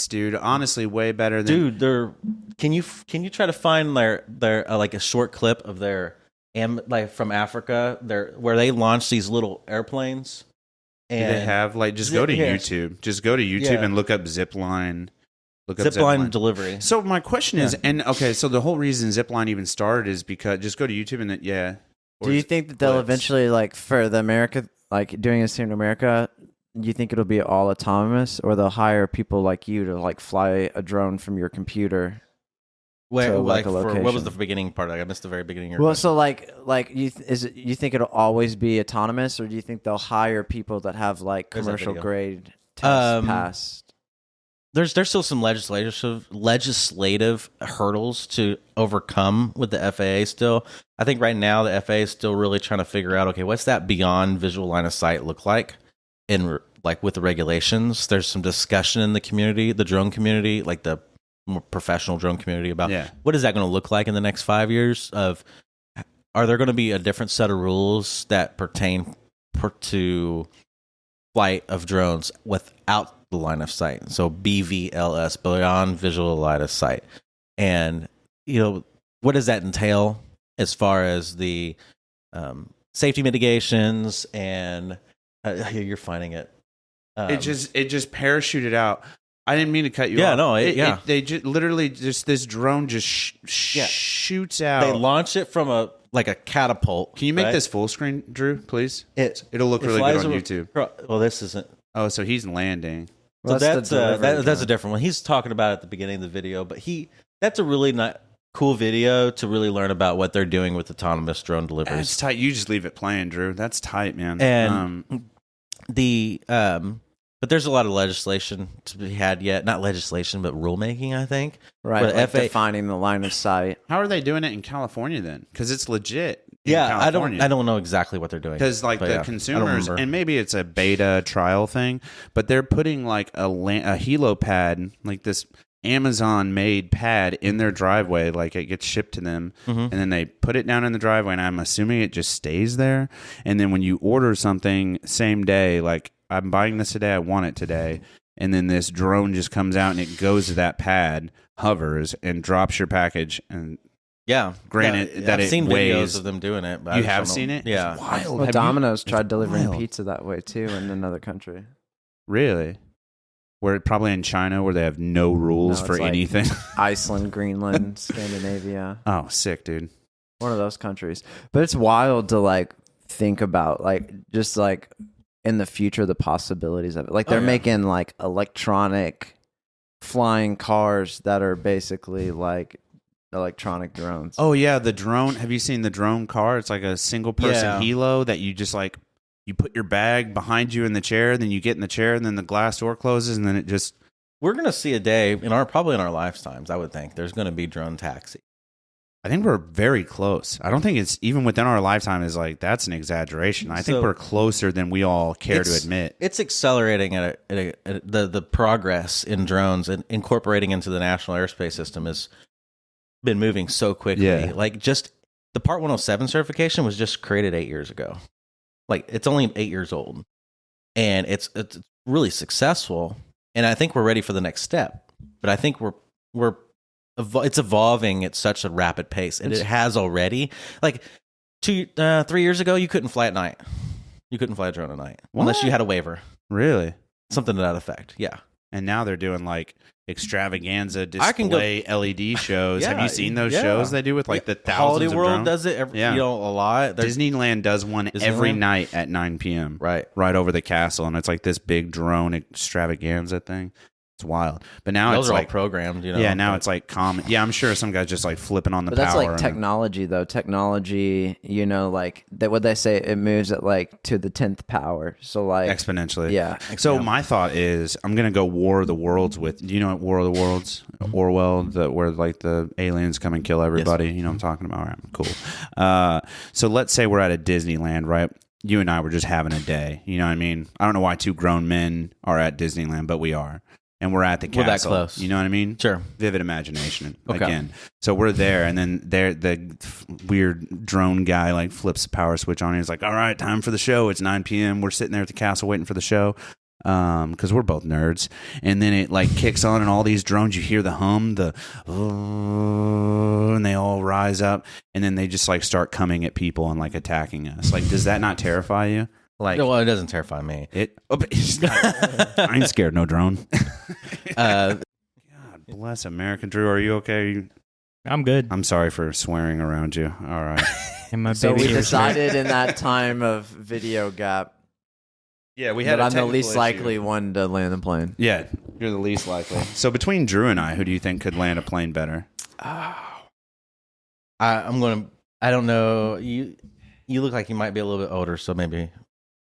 Dude. Honestly, way better than Can you try to find their like a short clip of their like from Africa, where they launched these little airplanes. And do they have just go to YouTube. Just go to YouTube and look up Zipline. Look up Zipline delivery. So my question is, so the whole reason Zipline even started is because just go to YouTube and Do you think that they'll eventually for the America, doing this here in America, you think it'll be all autonomous, or they'll hire people like you to fly a drone from your computer? Wait, what was the beginning part? I missed the very beginning. Well, so you think it'll always be autonomous, or do you think they'll hire people that have commercial grade tests passed? There's still some legislative hurdles to overcome with the FAA. Still, I think right now the FAA is still really trying to figure out, okay, what's that beyond visual line of sight look like in with the regulations. There's some discussion in the community, the drone community, the more professional drone community, about what is that going to look like in the next 5 years. Are there going to be a different set of rules that pertain to flight of drones without the line of sight? So BVLS, beyond visual line of sight. And what does that entail as far as the safety mitigations? And you're finding it. It just parachuted out. I didn't mean to cut you off. Yeah, no, they literally this drone just shoots out. They launch it from a catapult. Can you make this full screen, Drew, please? It'll look really good on YouTube. Well, this isn't. Oh, so he's landing. So that's a different one. He's talking about it at the beginning of the video, but that's a really cool video to really learn about what they're doing with autonomous drone deliveries. That's tight. You just leave it playing, Drew. That's tight, man. And but there's a lot of legislation to be had yet. Not legislation, but rulemaking, I think. Right, defining the line of sight. How are they doing it in California then? Because it's legit. I don't know exactly what they're doing. Because the consumers, and maybe it's a beta trial thing, but they're putting a helo pad, this Amazon-made pad in their driveway, it gets shipped to them, and then they put it down in the driveway, and I'm assuming it just stays there. And then when you order something same day, I'm buying this today, I want it today, and then this drone just comes out and it goes to that pad, hovers, and drops your package. And granted that I've seen weighs, videos of them doing it. But you have seen it? Yeah. It's wild. Well, Domino's tried delivering pizza that way too in another country. Really? Where probably in China, where they have no rules for anything. Iceland, Greenland, Scandinavia. Oh, sick, dude. One of those countries. But it's wild to think about just in the future the possibilities of it. They're making electronic flying cars that are basically electronic drones. Oh yeah, the drone. Have you seen the drone car? It's a single person helo that you just you put your bag behind you in the chair, then you get in the chair, and then the glass door closes, and then it just. We're gonna see a day probably in our lifetimes. I would think there's gonna be drone taxi. I think we're very close. I don't think it's even within our lifetime is that's an exaggeration. I think we're closer than we all care to admit. It's accelerating at the progress in drones and incorporating into the national airspace system has been moving so quickly. Yeah. Just the Part 107 certification was just created 8 years ago. It's only 8 years old, and it's really successful. And I think we're ready for the next step. But I think it's evolving at such a rapid pace, and it has already. 3 years ago, you couldn't fly at night. You couldn't fly a drone at night unless you had a waiver. Really? Something to that effect. Yeah. And now they're doing extravaganza display LED shows. Have you seen those shows they do with the thousands Holiday of World drones? does it a lot. Disneyland does one every night at 9 p.m. Right over the castle, and it's this big drone extravaganza thing. It's wild. But now those it's are all programmed, Yeah, now it's common. Yeah, I'm sure some guy's just flipping on the power. But that's technology, though. Technology, that what they say, it moves at to the 10th power. So exponentially. Yeah. So my thought is I'm going to go War of the Worlds with, do you know what War of the Worlds? Orwell, where the aliens come and kill everybody. Yes. You know what I'm talking about? Right, cool. So let's say we're at a Disneyland, right? You and I were just having a day. You know what I mean? I don't know why 2 grown men are at Disneyland, but we are. and we're at the castle. We're that close. You know what I mean? Sure. Vivid imagination Okay. again. So we're there, and then the weird drone guy like flips the power switch on, and he's like, "All right, time for the show. It's 9 p.m. We're sitting there at the castle waiting for the show." Because we're both nerds, and then it like kicks on, and all these drones, you hear the hum, and they all rise up, and then they just like start coming at people and like attacking us. Like, does that not terrify you? Like, Well, it doesn't terrify me. I ain't scared no drone. God bless America. Drew, are you okay? I'm good. I'm sorry for swearing around you. All right. And my So baby we ears hurt. decided in that time of video gap Yeah, we that I'm the least likely one to land the plane. Yeah, you're the least likely. So between Drew and I, who do you think could land a plane better? I don't know. You look like you might be a little bit older, so maybe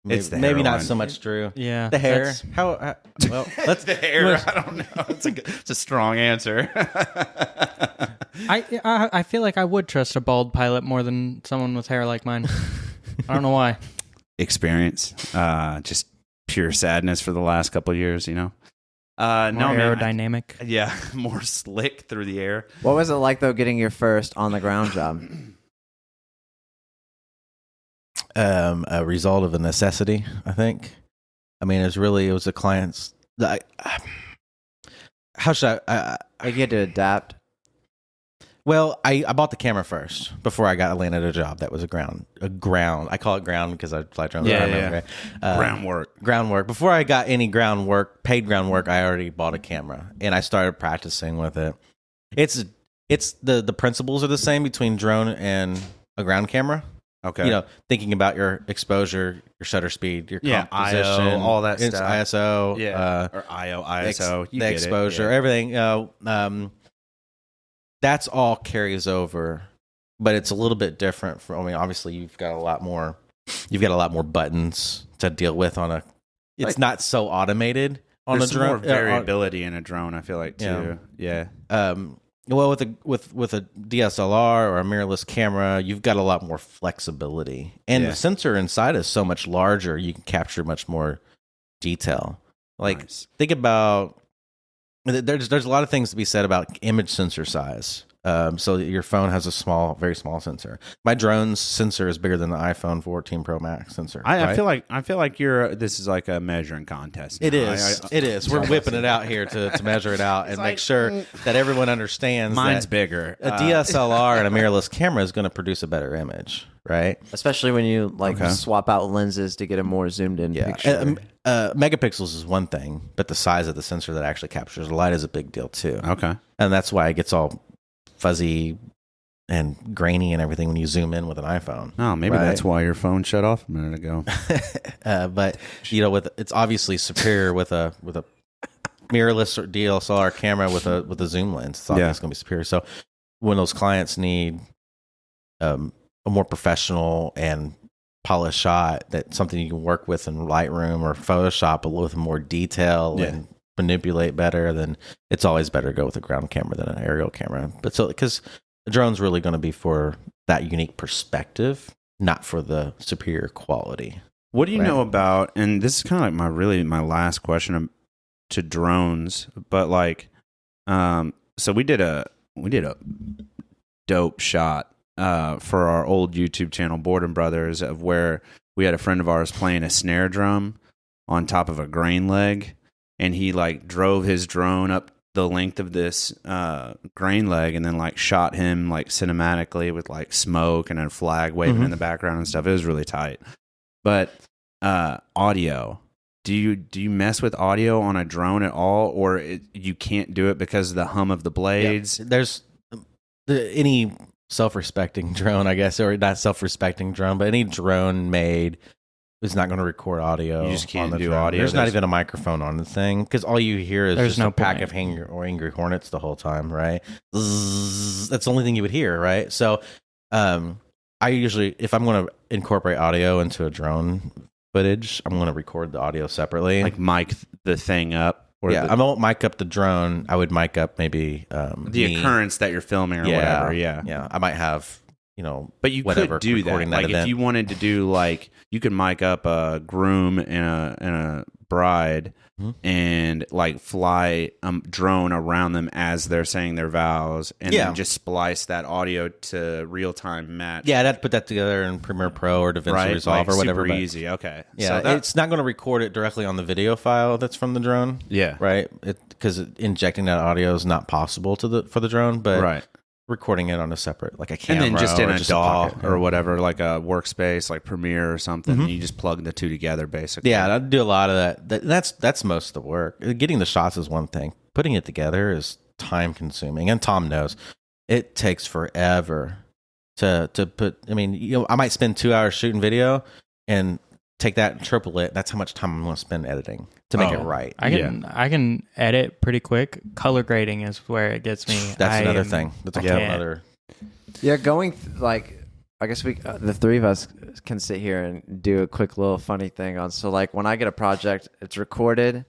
It's the maybe not hairline. so much Drew. Yeah. The hair. that's- Well, That's the hair. I don't know. It's a strong answer. I feel like I would trust a bald pilot more than someone with hair like mine. I don't know why. Experience, just pure sadness for the last couple of years. More No, man. aerodynamic. Yeah, more slick through the air. What was it like though getting your first on the ground job? A result of a necessity, I think. I mean, it was a client's. How should I? Like you had to adapt. Well, I bought the camera first before I landed a job that was a ground. I call it ground because I fly drones. Yeah. Groundwork. Before I got any paid groundwork, I already bought a camera and I started practicing with it. It's the principles are the same between drone and a ground camera. Okay. Thinking about your exposure, your shutter speed, your composition, IO, all that it's stuff. ISO, Or ISO, the exposure, everything. That's all carries over, but it's a little bit different. Obviously, you've got a lot more buttons to deal with on a. It's not so automated on There's a some drone. more variability in a drone, I feel like, too. Yeah. Well, with a DSLR or a mirrorless camera, you've got a lot more flexibility, and the sensor inside is so much larger. You can capture much more detail. Like think about there's a lot of things to be said about image sensor size. So your phone has a very small sensor. My drone's sensor is bigger than the iPhone 14 Pro Max sensor. I feel like this is like a measuring contest. It is. It is. We're whipping it out here to measure it out and make sure that everyone understands. Mine's that bigger. A DSLR and a mirrorless camera is going to produce a better image, right? Especially when you swap out lenses to get a more zoomed in picture. Megapixels is one thing, but the size of the sensor that actually captures the light is a big deal too. Okay. And that's why it gets all fuzzy and grainy and everything when you zoom in with an iPhone. Oh, maybe that's why your phone shut off a minute ago. But it's obviously superior with a mirrorless or DSLR camera with a zoom lens. It's obviously going to be superior. So when those clients need a more professional and polished shot, that's something you can work with in Lightroom or Photoshop with more detail and manipulate better, then it's always better to go with a ground camera than an aerial camera. But because the drone's really going to be for that unique perspective, not for the superior quality. What do you know about? And this is kind of like my last question to drones, but like, so we did a dope shot for our old YouTube channel, Borden Brothers, of where we had a friend of ours playing a snare drum on top of a grain leg. And he like drove his drone up the length of this grain leg and then like shot him like cinematically with like smoke and a flag waving in the background and stuff. It was really tight. But audio, do you mess with audio on a drone at all, or you can't do it because of the hum of the blades? Yeah. There's any self-respecting drone, I guess, or not self-respecting drone, but any drone made is not going to record audio. You just can't on the do drone. audio. There's not even a microphone on the thing because all you hear is just a pack of angry hornets the whole time, right? Zzz, that's the only thing you would hear, right? So, I usually, if I'm going to incorporate audio into a drone footage, I'm going to record the audio separately, like mic the thing up. Or I won't mic up the drone. I would mic up maybe the occurrence that you're filming or whatever. Yeah. I might have. But you could do that. Like if you wanted to do like, you could mic up a groom in a bride and like fly drone around them as they're saying their vows, and then just splice that audio to real time match. Yeah, I'd have to put that together in Premiere Pro or DaVinci Resolve or whatever. Super easy. Okay. Yeah, so it's not going to record it directly on the video file that's from the drone. Yeah. Right. Because injecting that audio is not possible for the drone, but recording it on a separate, like a camera, and then just in a DAW pocket, or whatever, like a workspace, like Premiere or something. And you just plug the two together, basically. Yeah, I do a lot of that. That's most of the work. Getting the shots is one thing. Putting it together is time consuming, and Tom knows it takes forever to put. I mean, I might spend 2 hours shooting video and take that and triple it. That's how much time I'm going to spend editing to make it right. I can edit pretty quick. Color grading is where it gets me. That's another thing. That's another. Yeah, I guess we the three of us can sit here and do a quick little funny thing on. So like when I get a project, it's recorded,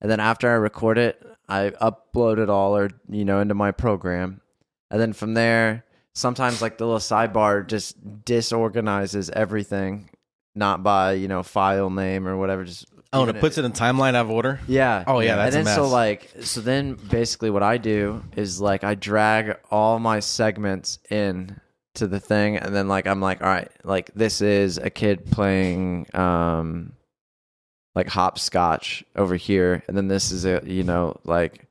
and then after I record it, I upload it all into my program, and then from there, sometimes like the little sidebar just disorganizes everything. Not by file name or whatever. Just and it puts it in timeline out of order. Yeah. Oh yeah, that's and then a mess. so then basically what I do is like I drag all my segments in to the thing, and then like I'm like, all right, like this is a kid playing like hopscotch over here, and then this is like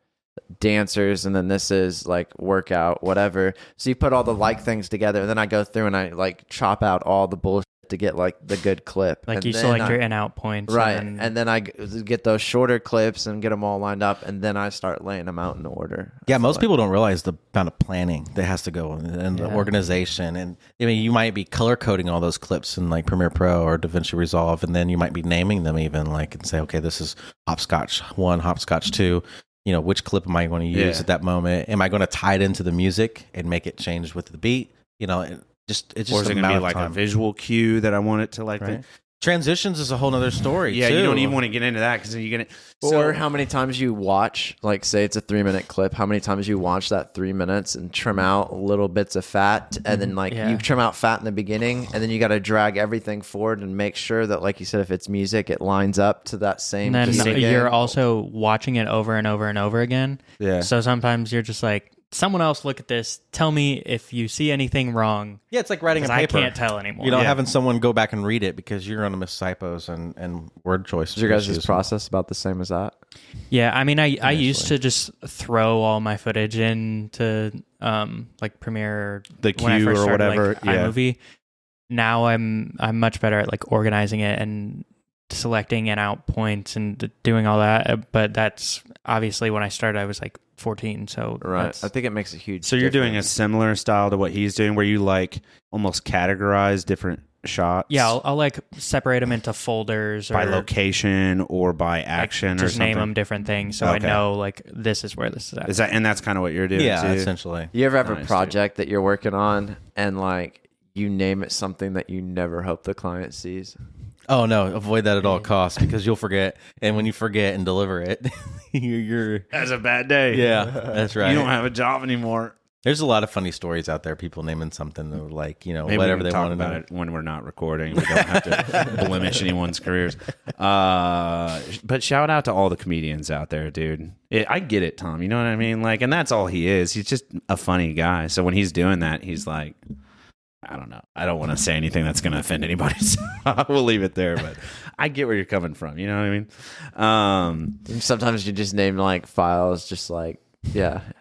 dancers, and then this is like workout, whatever. So you put all the things together, and then I go through and I like chop out all the bullshit to get like the good clip. Like you select your in out points. Right. And then I get those shorter clips and get them all lined up, and then I start laying them out in order. Yeah, most people don't realize the amount of planning that has to go in and the organization. And I mean, you might be color coding all those clips in like Premiere Pro or DaVinci Resolve, and then you might be naming them even like and say, okay, this is hopscotch 1, hopscotch 2. Which clip am I going to use at that moment? Am I going to tie it into the music and make it change with the beat? It's just or is it going to be like a visual cue that I want it to like? Right. Transitions is a whole other story. Yeah, too. You don't even want to get into that because then you're going to. Or how many times you watch, like say it's a 3-minute clip, how many times you watch that 3 minutes and trim out little bits of fat, and then you trim out fat in the beginning, and then you got to drag everything forward and make sure that, like you said, if it's music, it lines up to that same. And then you're also watching it over and over and over again. Yeah. So sometimes you're just like, someone else look at this. Tell me if you see anything wrong. Yeah, it's like writing a paper. I can't tell anymore. Having someone go back and read it because you're going to miss typos and word choice. Is your guys' process about the same as that? Yeah, I mean, I used to just throw all my footage into like Premiere, the queue or whatever, iMovie. Now I'm much better at like organizing it and selecting in out points and doing all that. But that's obviously when I started, I was like 14, so right. I think it makes a huge. So you're doing a similar style to what he's doing, where you like almost categorize different shots. Yeah, I'll like separate them into folders by location or by action, just or something. Name them different things, so I know like this is where this is at. Is that, and that's kind of what you're doing? Yeah, too? essentially. You ever have a project that you're working on and like you name it something that you never hope the client sees? Oh no, avoid that at all costs because you'll forget, and when you forget and deliver it, you're that's a bad day. Yeah, that's right. You don't have a job anymore. There's a lot of funny stories out there. People naming something like Maybe whatever they talk want about to it when we're not recording. We don't have to blemish anyone's careers. But shout out to all the comedians out there, dude. I get it, Tom. You know what I mean? Like, and that's all he is. He's just a funny guy. So when he's doing that, he's like, I don't know. I don't want to say anything that's going to offend anybody, so we'll leave it there. But I get where you're coming from. You know what I mean? Sometimes you just name like files, just like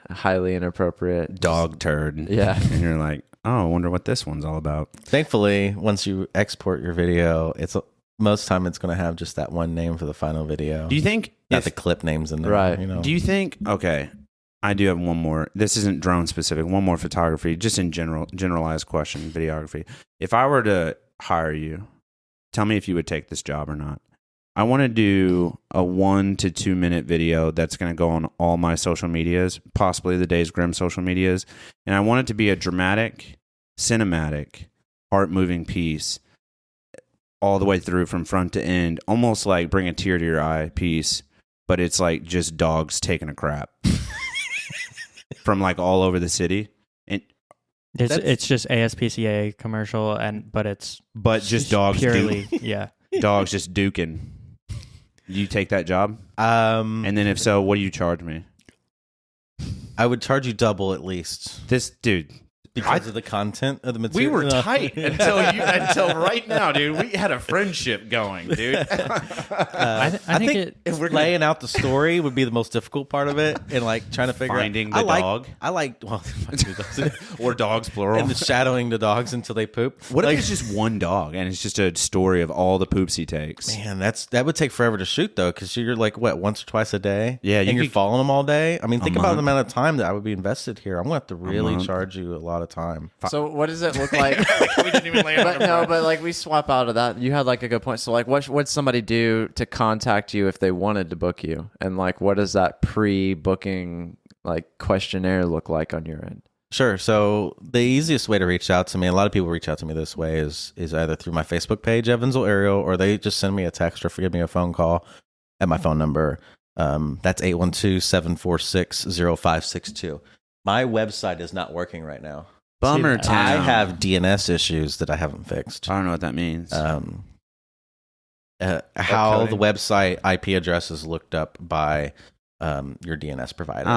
highly inappropriate dog turd. Yeah, and you're like, oh, I wonder what this one's all about. Thankfully, once you export your video, most time it's going to have just that one name for the final video. Do you think not the clip names in there? Right. Do you think? Okay. I do have one more. This isn't drone specific. One more photography, just in generalized question, videography. If I were to hire you, tell me if you would take this job or not. I want to do a 1 to 2 minute video that's going to go on all my social medias, possibly the Days Grimm social medias. And I want it to be a dramatic, cinematic, heart-moving piece all the way through from front to end, almost like bring a tear to your eye piece, but it's like just dogs taking a crap. From like all over the city, and it's just ASPCA commercial, but just dogs purely yeah, dogs just duking. You take that job? And then if so, what do you charge me? I would charge you double at least. This dude. Because of the content of the We material. were tight until right now, dude. We had a friendship going, dude. I think if we're laying out the story would be the most difficult part of it, and like trying to figure Finding out the dog. I like Or dogs plural. and the shadowing the dogs until they poop. What like, if it's just one dog and it's just a story of all the poops he takes? Man, that would take forever to shoot though, because you're like what, once or twice a day? Yeah, and you're following them all day. I mean, think about the month. amount of time that I would be invested here. I'm going to have to really month. charge you a lot of time. So what does it look like? We didn't even lay it on but like we swap out of that. You had like a good point. So like, what'd somebody do to contact you if they wanted to book you? And like, what does that pre-booking like questionnaire look like on your end? Sure. So the easiest way to reach out to me, a lot of people reach out to me this way, is either through my Facebook page, Evansville Aerial, or they just send me a text or give me a phone call at my phone number. That's 812-746-0562. My website is not working right now. Bummer See, town. I have DNS issues that I haven't fixed. I don't know what that means. How Okay. the website IP address is looked up by your DNS provider.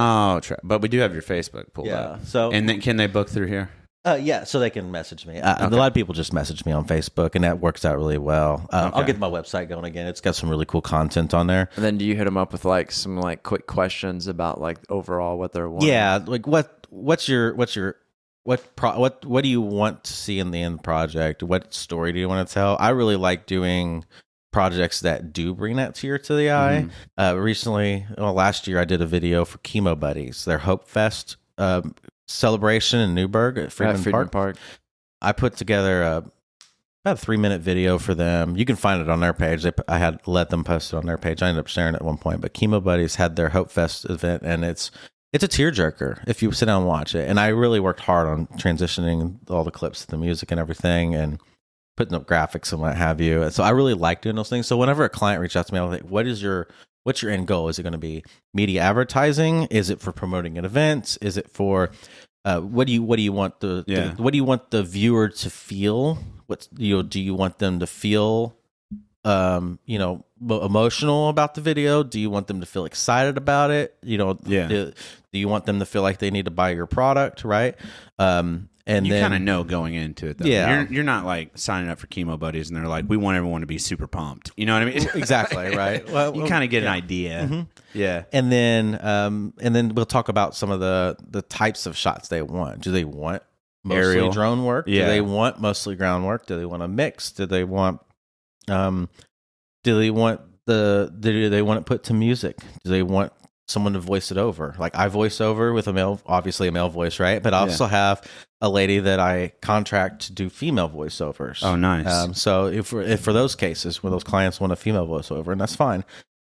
But we do have your Facebook pulled up. So And then can they book through here? yeah, so they can message me. A lot of people just message me on Facebook, and that works out really well. I'll get my website going again. It's got some really cool content on there. And then do you hit them up with like some like quick questions about like overall what they're wanting? Yeah, like what do you want to see in the end project? What story do you want to tell? I really like doing projects that do bring that tear to the eye. Recently, last year, I did a video for Chemo Buddies, their Hope Fest celebration in Newburgh at Freedman Park. I put together about a 3-minute video for them. You can find it on their page. I had let them post it on their page. I ended up sharing it at one point. But Chemo Buddies had their Hope Fest event, and it's a tearjerker if you sit down and watch it. And I really worked hard on transitioning all the clips to the music and everything, and putting up graphics and what have you. So I really like doing those things. So whenever a client reaches out to me, I'm like, what's your end goal? Is it going to be media advertising? Is it for promoting an event? Is it for what do you want what do you want the viewer to feel? Do you want them to feel emotional about the video? Do you want them to feel excited about it? Do you want them to feel like they need to buy your product, right? And you then kind of know going into it, though. Yeah. You're not like signing up for Chemo Buddies and they're like, we want everyone to be super pumped. You know what I mean? Exactly, right. Well, you kind of get an idea. Mm-hmm. Yeah. And then we'll talk about some of the types of shots they want. Do they want mostly Aerial drone work? Yeah. Do they want mostly ground work? Do they want a mix? Do they want do they want it put to music? Do they want someone to voice it over? Like I voice over with obviously a male voice, right? But I also have a lady that I contract to do female voiceovers. Oh, nice. So if for those cases where those clients want a female voiceover, and that's fine.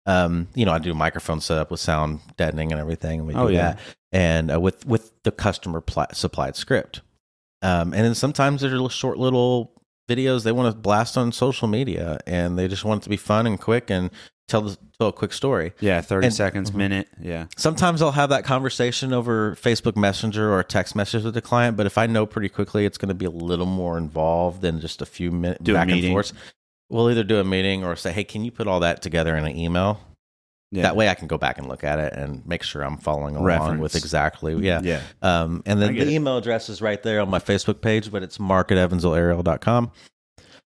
I do microphone setup with sound deadening and everything, and we do that, and with the customer supplied script. And then sometimes there's short little videos they want to blast on social media, and they just want it to be fun and quick and tell a quick story. Yeah, 30 seconds, minute. Yeah. Sometimes I'll have that conversation over Facebook Messenger or a text message with the client, but if I know pretty quickly it's going to be a little more involved than just a few minutes back and forth, we'll either do a meeting or say, hey, can you put all that together in an email? Yeah. That way I can go back and look at it and make sure I'm following along with exactly. Yeah. And then the email address is right there on my Facebook page, but it's mark@evansvilleaerial.com.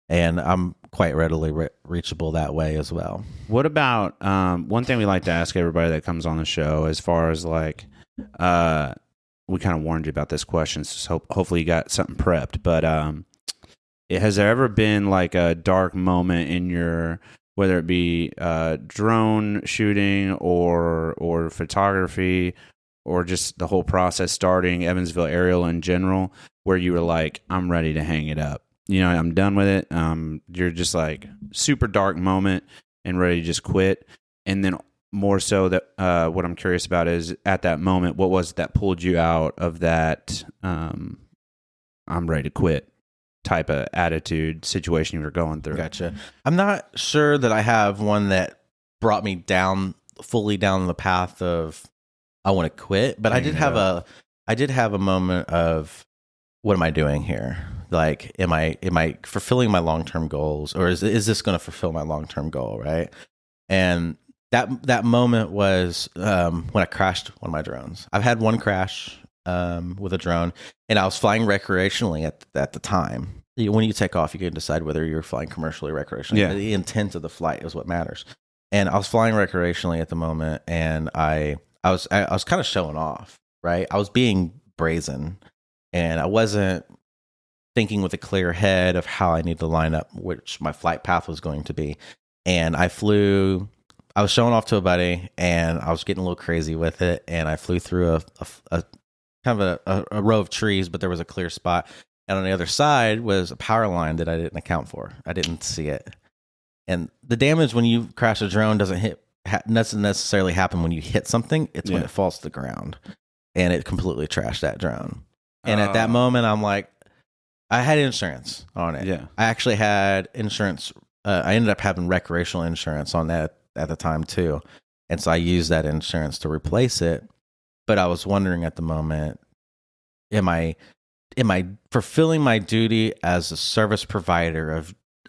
And I'm quite readily reachable that way as well. What about one thing we like to ask everybody that comes on the show, as far as like, we kind of warned you about this question, so hopefully you got something prepped. But has there ever been like a dark moment in your, whether it be drone shooting or photography, or just the whole process starting Evansville Aerial in general, where you were like, I'm ready to hang it up? I'm done with it. You're just like super dark moment and ready to just quit. And then more so that what I'm curious about is at that moment, what was it that pulled you out of that I'm ready to quit type of attitude situation you were going through? Gotcha. I'm not sure that I have one that brought me fully down the path of I want to quit, but I did have a moment of, what am I doing here? Like, am I fulfilling my long-term goals, or is this going to fulfill my long-term goal, right? And that moment was when I crashed one of my drones. I've had one crash with a drone, and I was flying recreationally at the time. When you take off, you can decide whether you're flying commercially or recreationally. Yeah. The intent of the flight is what matters. And I was flying recreationally at the moment, and I was kind of showing off, right? I was being brazen, and I wasn't thinking with a clear head of how I need to line up which my flight path was going to be. And I was showing off to a buddy, and I was getting a little crazy with it, and I flew through a kind of a row of trees, but there was a clear spot. And on the other side was a power line that I didn't account for. I didn't see it. And the damage when you crash a drone doesn't necessarily happen when you hit something. It's when it falls to the ground. And it completely trashed that drone. And at that moment, I'm like, I had insurance on it. Yeah. I actually had insurance. I ended up having recreational insurance on that at the time too. And so I used that insurance to replace it. But I was wondering at the moment, am I fulfilling my duty as a service provider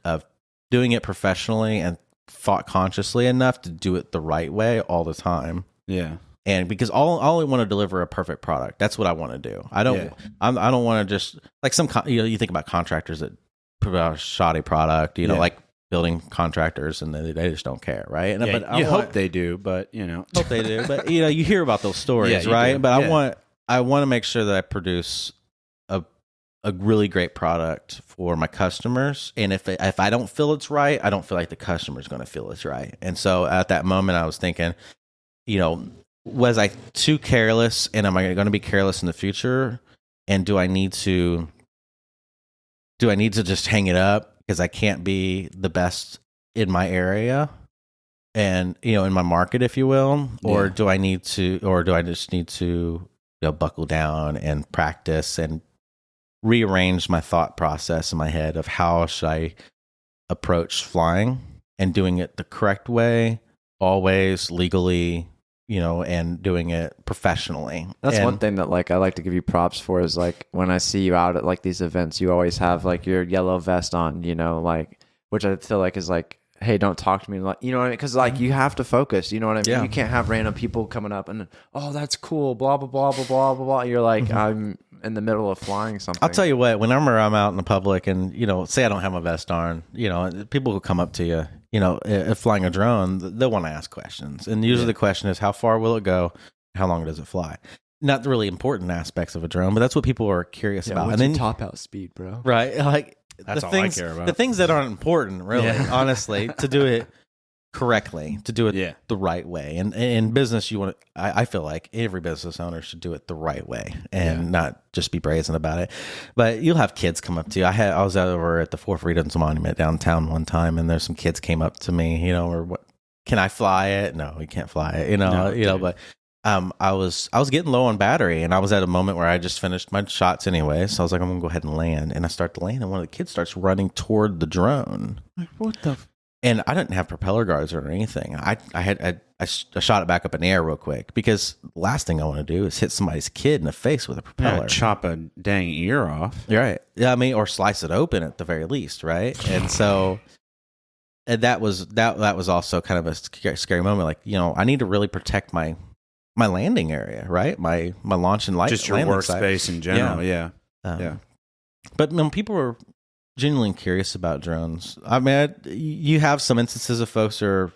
of doing it professionally and thought consciously enough to do it the right way all the time? Yeah. And because all I want to deliver a perfect product. That's what I want to do. I don't want to just like you think about contractors that provide a shoddy product, like building contractors, and they just don't care, right? But I hope they do, but hope they do. But you hear about those stories, right? Do. But I want to make sure that I produce a really great product for my customers. And if I don't feel it's right, I don't feel like the customer's going to feel it's right. And so at that moment, I was thinking, was I too careless, and am I going to be careless in the future? And do I need to just hang it up because I can't be the best in my area and, in my market, if you will? Or do I just need to buckle down and practice and rearrange my thought process in my head of how should I approach flying and doing it the correct way, always legally, and doing it professionally. That's one thing that I like to give you props for is when I see you out at these events, you always have your yellow vest on, which I feel is hey, don't talk to me, you know what I mean? Because you have to focus, you know what I mean? Yeah. You can't have random people coming up and that's cool, blah blah blah blah blah blah blah. You're I'm in the middle of flying something. I'll tell you what, whenever I'm out in the public and say I don't have my vest on, people will come up to you, if flying a drone, they'll want to ask questions, and usually the question is, how far will it go? How long does it fly? Not the really important aspects of a drone, but that's what people are curious about. And then top out speed, bro. Right, that's all I care about. The things that aren't important, really, honestly, to do it correctly, to do it the right way. And in business, I feel like every business owner should do it the right way and not just be brazen about it. But you'll have kids come up to you. I was over at the Four Freedoms Monument downtown one time, and there's some kids came up to me, or what? Can I fly it? No, you can't fly it. But I was getting low on battery, and I was at a moment where I just finished my shots anyway. So I was like, I'm gonna go ahead and land, and I start to land, and one of the kids starts running toward the drone. Like, what the? And I didn't have propeller guards or anything. I shot it back up in the air real quick because the last thing I want to do is hit somebody's kid in the face with a propeller. Chop a dang ear off. Right. Yeah, or slice it open at the very least, right? And so that was also kind of a scary moment. I need to really protect my landing area, right? My launch and light, just your workspace in general. Yeah. But people were genuinely curious about drones. I mean, you have some instances of folks who are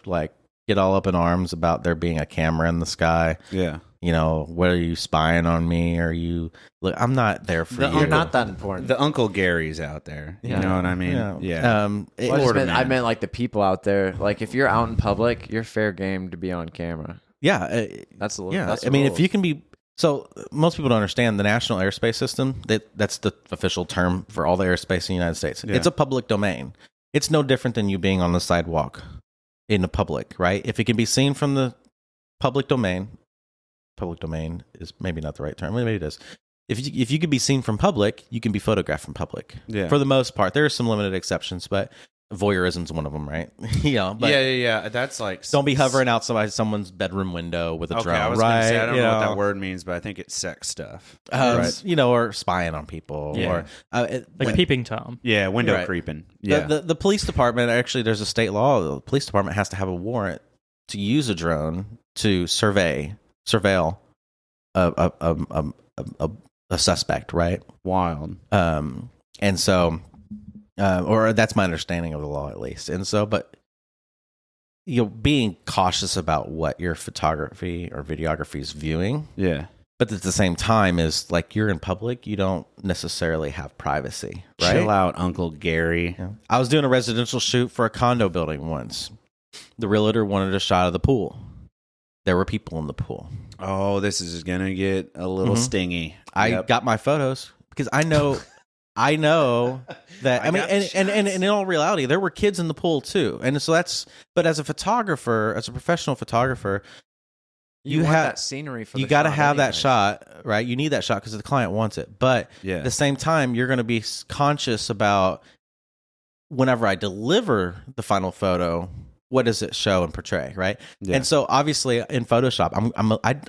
get all up in arms about there being a camera in the sky. Yeah. What are you spying on me? Are you? Look, I'm not there for you. You're not that important. The Uncle Gary's out there. You know what I mean? Yeah. I meant the people out there. If you're out in public, you're fair game to be on camera. Yeah. That's the That's if you can be. So most people don't understand the National Airspace System. That's the official term for all the airspace in the United States. Yeah. It's a public domain. It's no different than you being on the sidewalk in the public, right? If it can be seen from the public domain is maybe not the right term. Maybe it is. If you could be seen from public, you can be photographed from public. Yeah. For the most part, there are some limited exceptions, but voyeurism's one of them, right? But yeah. That's don't be hovering outside someone's bedroom window with a drone, I was right? Gonna say, I don't know what that word means, but I think it's sex stuff, right? Or spying on people, or peeping Tom. Yeah, window creeping. Yeah, the police department, actually, there's a state law. The police department has to have a warrant to use a drone to surveil a suspect, right? Wild. And so, or that's my understanding of the law, at least. And so, but being cautious about what your photography or videography is viewing. Yeah. But at the same time, is like you're in public, you don't necessarily have privacy, right? Chill out, Uncle Gary. Yeah. I was doing a residential shoot for a condo building once. The realtor wanted a shot of the pool. There were people in the pool. Oh, this is gonna get a little stingy. I got my photos because I know that. I mean, and in all reality, there were kids in the pool too, and so that's. But as a photographer, as a professional photographer, you want that scenery for you got to have that shot, right? You need that shot because the client wants it. But at the same time, you're going to be conscious about whenever I deliver the final photo, what does it show and portray, right? Yeah. And so obviously in Photoshop,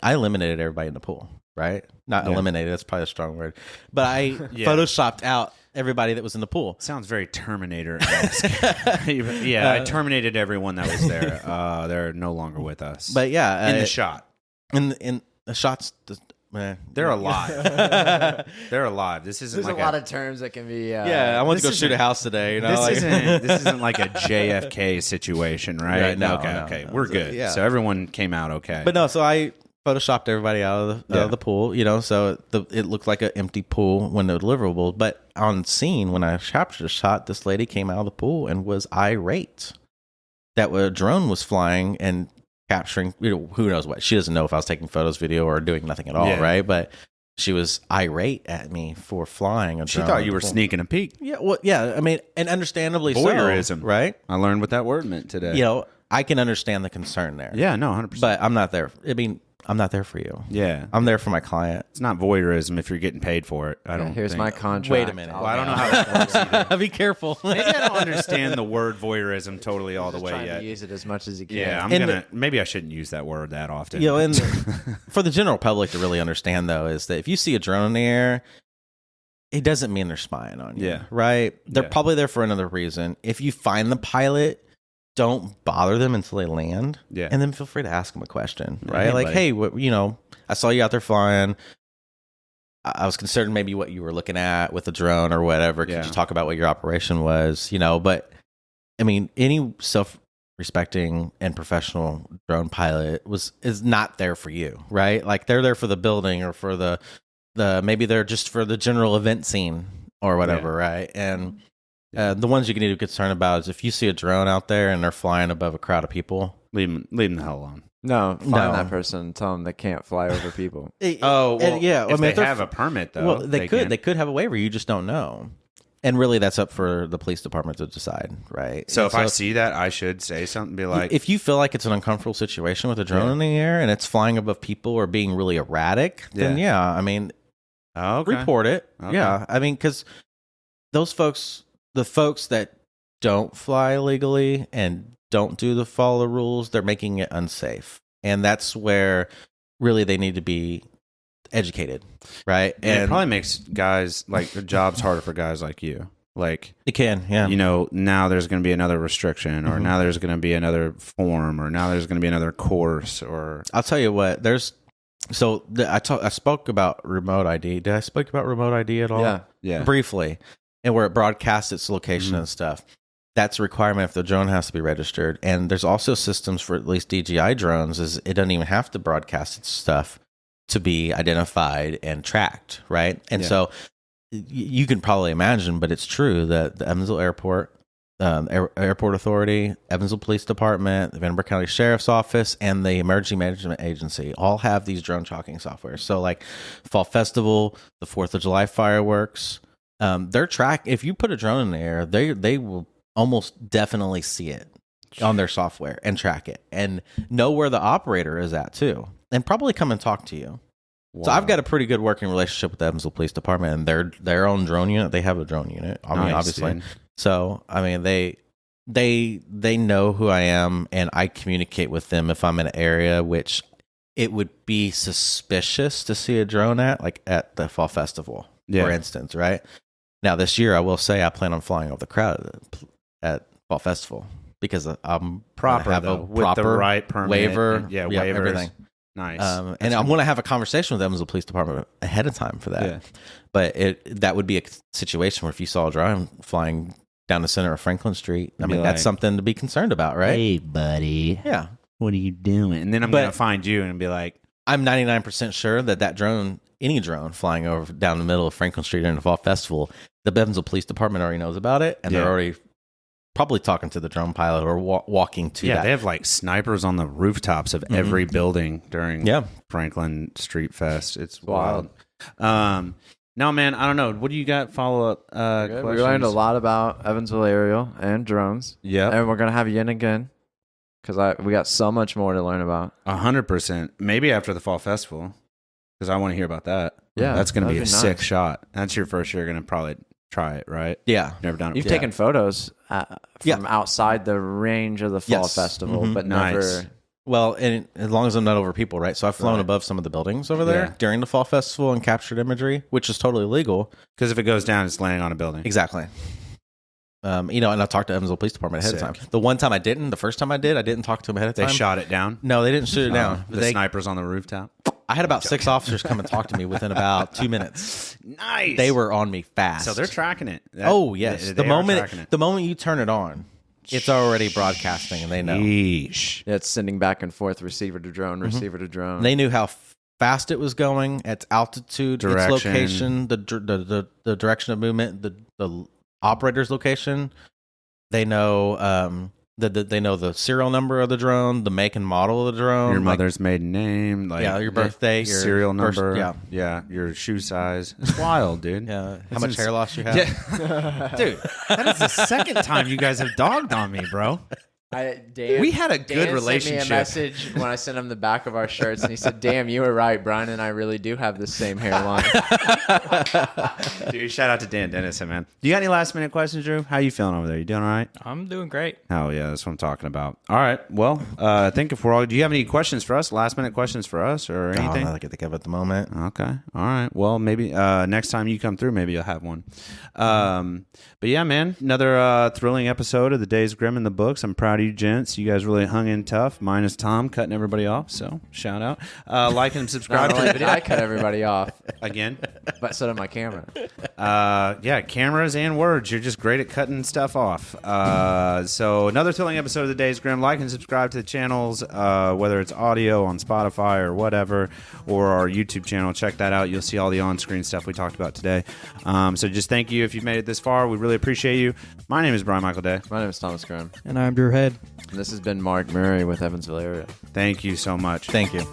I eliminated everybody in the pool, right? Not eliminated, that's probably a strong word. But I Photoshopped out everybody that was in the pool. Sounds very Terminator-esque. I terminated everyone that was there. They're no longer with us. But in the shot. In the shots, they're alive. They're alive. This isn't. There's like a lot of terms that can be. I want to go shoot a house today. You know, this isn't like a JFK situation, right? Right, no, okay, we're good. Yeah. So everyone came out okay. But no, so I Photoshopped everybody out of the pool. You know, so it looked like an empty pool when the deliverable. But on scene, when I captured a shot, this lady came out of the pool and was irate that a drone was flying and capturing, who knows what. She doesn't know if I was taking photos, video, or doing nothing at all, right? But she was irate at me for flying a drone. She thought you were sneaking a peek. Yeah, well, yeah. I mean, and understandably voyeurism, so, right? I learned what that word meant today. You know, I can understand the concern there. Yeah, no, 100%. But I'm not there. I mean, I'm not there for you. Yeah. I'm there for my client. It's not voyeurism if you're getting paid for it. Here's my contract. Wait a minute. Well, I don't know how that works either. Be careful. Maybe I don't understand the word voyeurism totally all the way trying yet. To use it as much as you can. Yeah, maybe I shouldn't use that word that often. And for the general public to really understand, though, is that if you see a drone in the air, it doesn't mean they're spying on you. Yeah. Right? They're probably there for another reason. If you find the pilot, don't bother them until they land. Yeah. And then feel free to ask them a question, right? Like, hey, I saw you out there flying. I was concerned maybe what you were looking at with the drone or whatever. Could you talk about what your operation was? But I mean, any self-respecting and professional drone pilot is not there for you, right? Like they're there for the building or for the maybe they're just for the general event scene or whatever, right? And the ones you can need to be concerned about is if you see a drone out there and they're flying above a crowd of people, leave them the hell alone. No, find that person and tell them they can't fly over people. If they have a permit, though. Well, they could have a waiver. You just don't know. And really, that's up for the police department to decide, right? So if I see that, I should say something, be like... If you feel like it's an uncomfortable situation with a drone in the air and it's flying above people or being really erratic, then I mean, report it. Okay. Yeah, I mean, because those folks... The folks that don't fly legally and don't follow the rules, they're making it unsafe. And that's where really they need to be educated, right? And it probably makes guys, like, the job's harder for guys like you. Like, it can, yeah. Now there's going to be another restriction, or now there's going to be another form, or now there's going to be another course, or... I'll tell you what, I spoke about remote ID. Did I speak about remote ID at all? Yeah. Briefly. And where it broadcasts its location and stuff. That's a requirement if the drone has to be registered. And there's also systems for at least DJI drones is it doesn't even have to broadcast its stuff to be identified and tracked, right? And so you can probably imagine, but it's true that the Evansville Airport, Airport Authority, Evansville Police Department, the Vanderbilt County Sheriff's Office, and the Emergency Management Agency all have these drone tracking software. So like Fall Festival, the 4th of July fireworks, if you put a drone in the air, they will almost definitely see it on their software and track it and know where the operator is at too, and probably come and talk to you. Wow. So I've got a pretty good working relationship with the Evansville Police Department and their own drone unit. They have a drone unit. I mean, obviously. Dude. So I mean, they know who I am, and I communicate with them if I'm in an area which it would be suspicious to see a drone like at the Fall Festival, for instance, right? Now, this year, I will say I plan on flying over the crowd at Fall Festival. because I'm Proper, have though, a with the proper right permit waiver, and- waivers. everything. Nice. And I'm going to have a conversation with Evansville Police Department ahead of time for that. Yeah. But that would be a situation where if you saw a drone flying down the center of Franklin Street, I mean, that's something to be concerned about, right? Hey, buddy. Yeah. What are you doing? And then I'm going to find you and be like, I'm 99% sure that drone, any drone flying over down the middle of Franklin Street during the Fall Festival, the Evansville Police Department already knows about it, and they're already probably talking to the drone pilot or walking to that. Yeah, they have like snipers on the rooftops of every building during Franklin Street Fest. It's wild. No, man, I don't know. What do you got? Follow-up questions? We learned a lot about Evansville aerial and drones. Yeah. And we're going to have you in again because we got so much more to learn about. 100%. Maybe after the Fall Festival because I want to hear about that. Yeah. That's going to be a sick nice. shot. That's your first year. You're going to probably try it, right? Yeah. Never done it. You've taken photos from outside the range of the Fall Festival, but never... Well, and as long as I'm not over people, right? So I've flown above some of the buildings over there during the Fall Festival and captured imagery, which is totally legal. Because if it goes down, it's landing on a building. Exactly. And I talked to Evansville Police Department ahead of time. The one time I didn't, the first time I didn't talk to them ahead of time. They shot it down? No, they didn't shoot it down. The snipers on the rooftop? I had about 6 officers come and talk to me within about 2 minutes. Nice. They were on me fast. So they're tracking it. Yes. The moment you turn it on, it's already broadcasting, and they know. Sheesh. It's sending back and forth, receiver to drone, receiver to drone. They knew how fast it was going, its altitude, Direction. its location, the direction of movement, the operator's location. They know they know the serial number of the drone, the make and model of the drone, Your mother's maiden name, your birthday, your serial number, yeah, your shoe size. It's wild, dude. Yeah, how much hair loss you have? Yeah. Dude, that is the second time you guys have dogged on me, bro. We had a good relationship. Sent me a message when I sent him the back of our shirts, and he said, "Damn, you were right. Brian and I really do have the same hairline." Dude, shout out to Dan Dennison, man. You got any last minute questions, Drew? How you feeling over there? You doing all right? I'm doing great. Hell yeah, that's what I'm talking about. All right, well, I think if we're all, do you have any questions for us? Last minute questions for us or anything? I can think of at the moment. Okay, all right. Well, maybe next time you come through, maybe you'll have one. But yeah, man, another thrilling episode of the Days Grimm in the books. I'm proud of you, gents. You guys really hung in tough. Minus Tom cutting everybody off. So shout out, like and subscribe to the video. I cut everybody off Again, but so did my camera. yeah, cameras and words. You're just great at cutting stuff off. So another thrilling episode of the Days Grimm. Like and subscribe to the channels, whether it's audio on Spotify or whatever, or our YouTube channel. Check that out. You'll see all the on-screen stuff we talked about today. So just thank you if you've made it this far. We really appreciate you. My name is Brian Michael Day. My name is Thomas Grimm. And I'm Drew Head. And this has been Mark Murry with Evansville Area. Thank you so much. Thank you.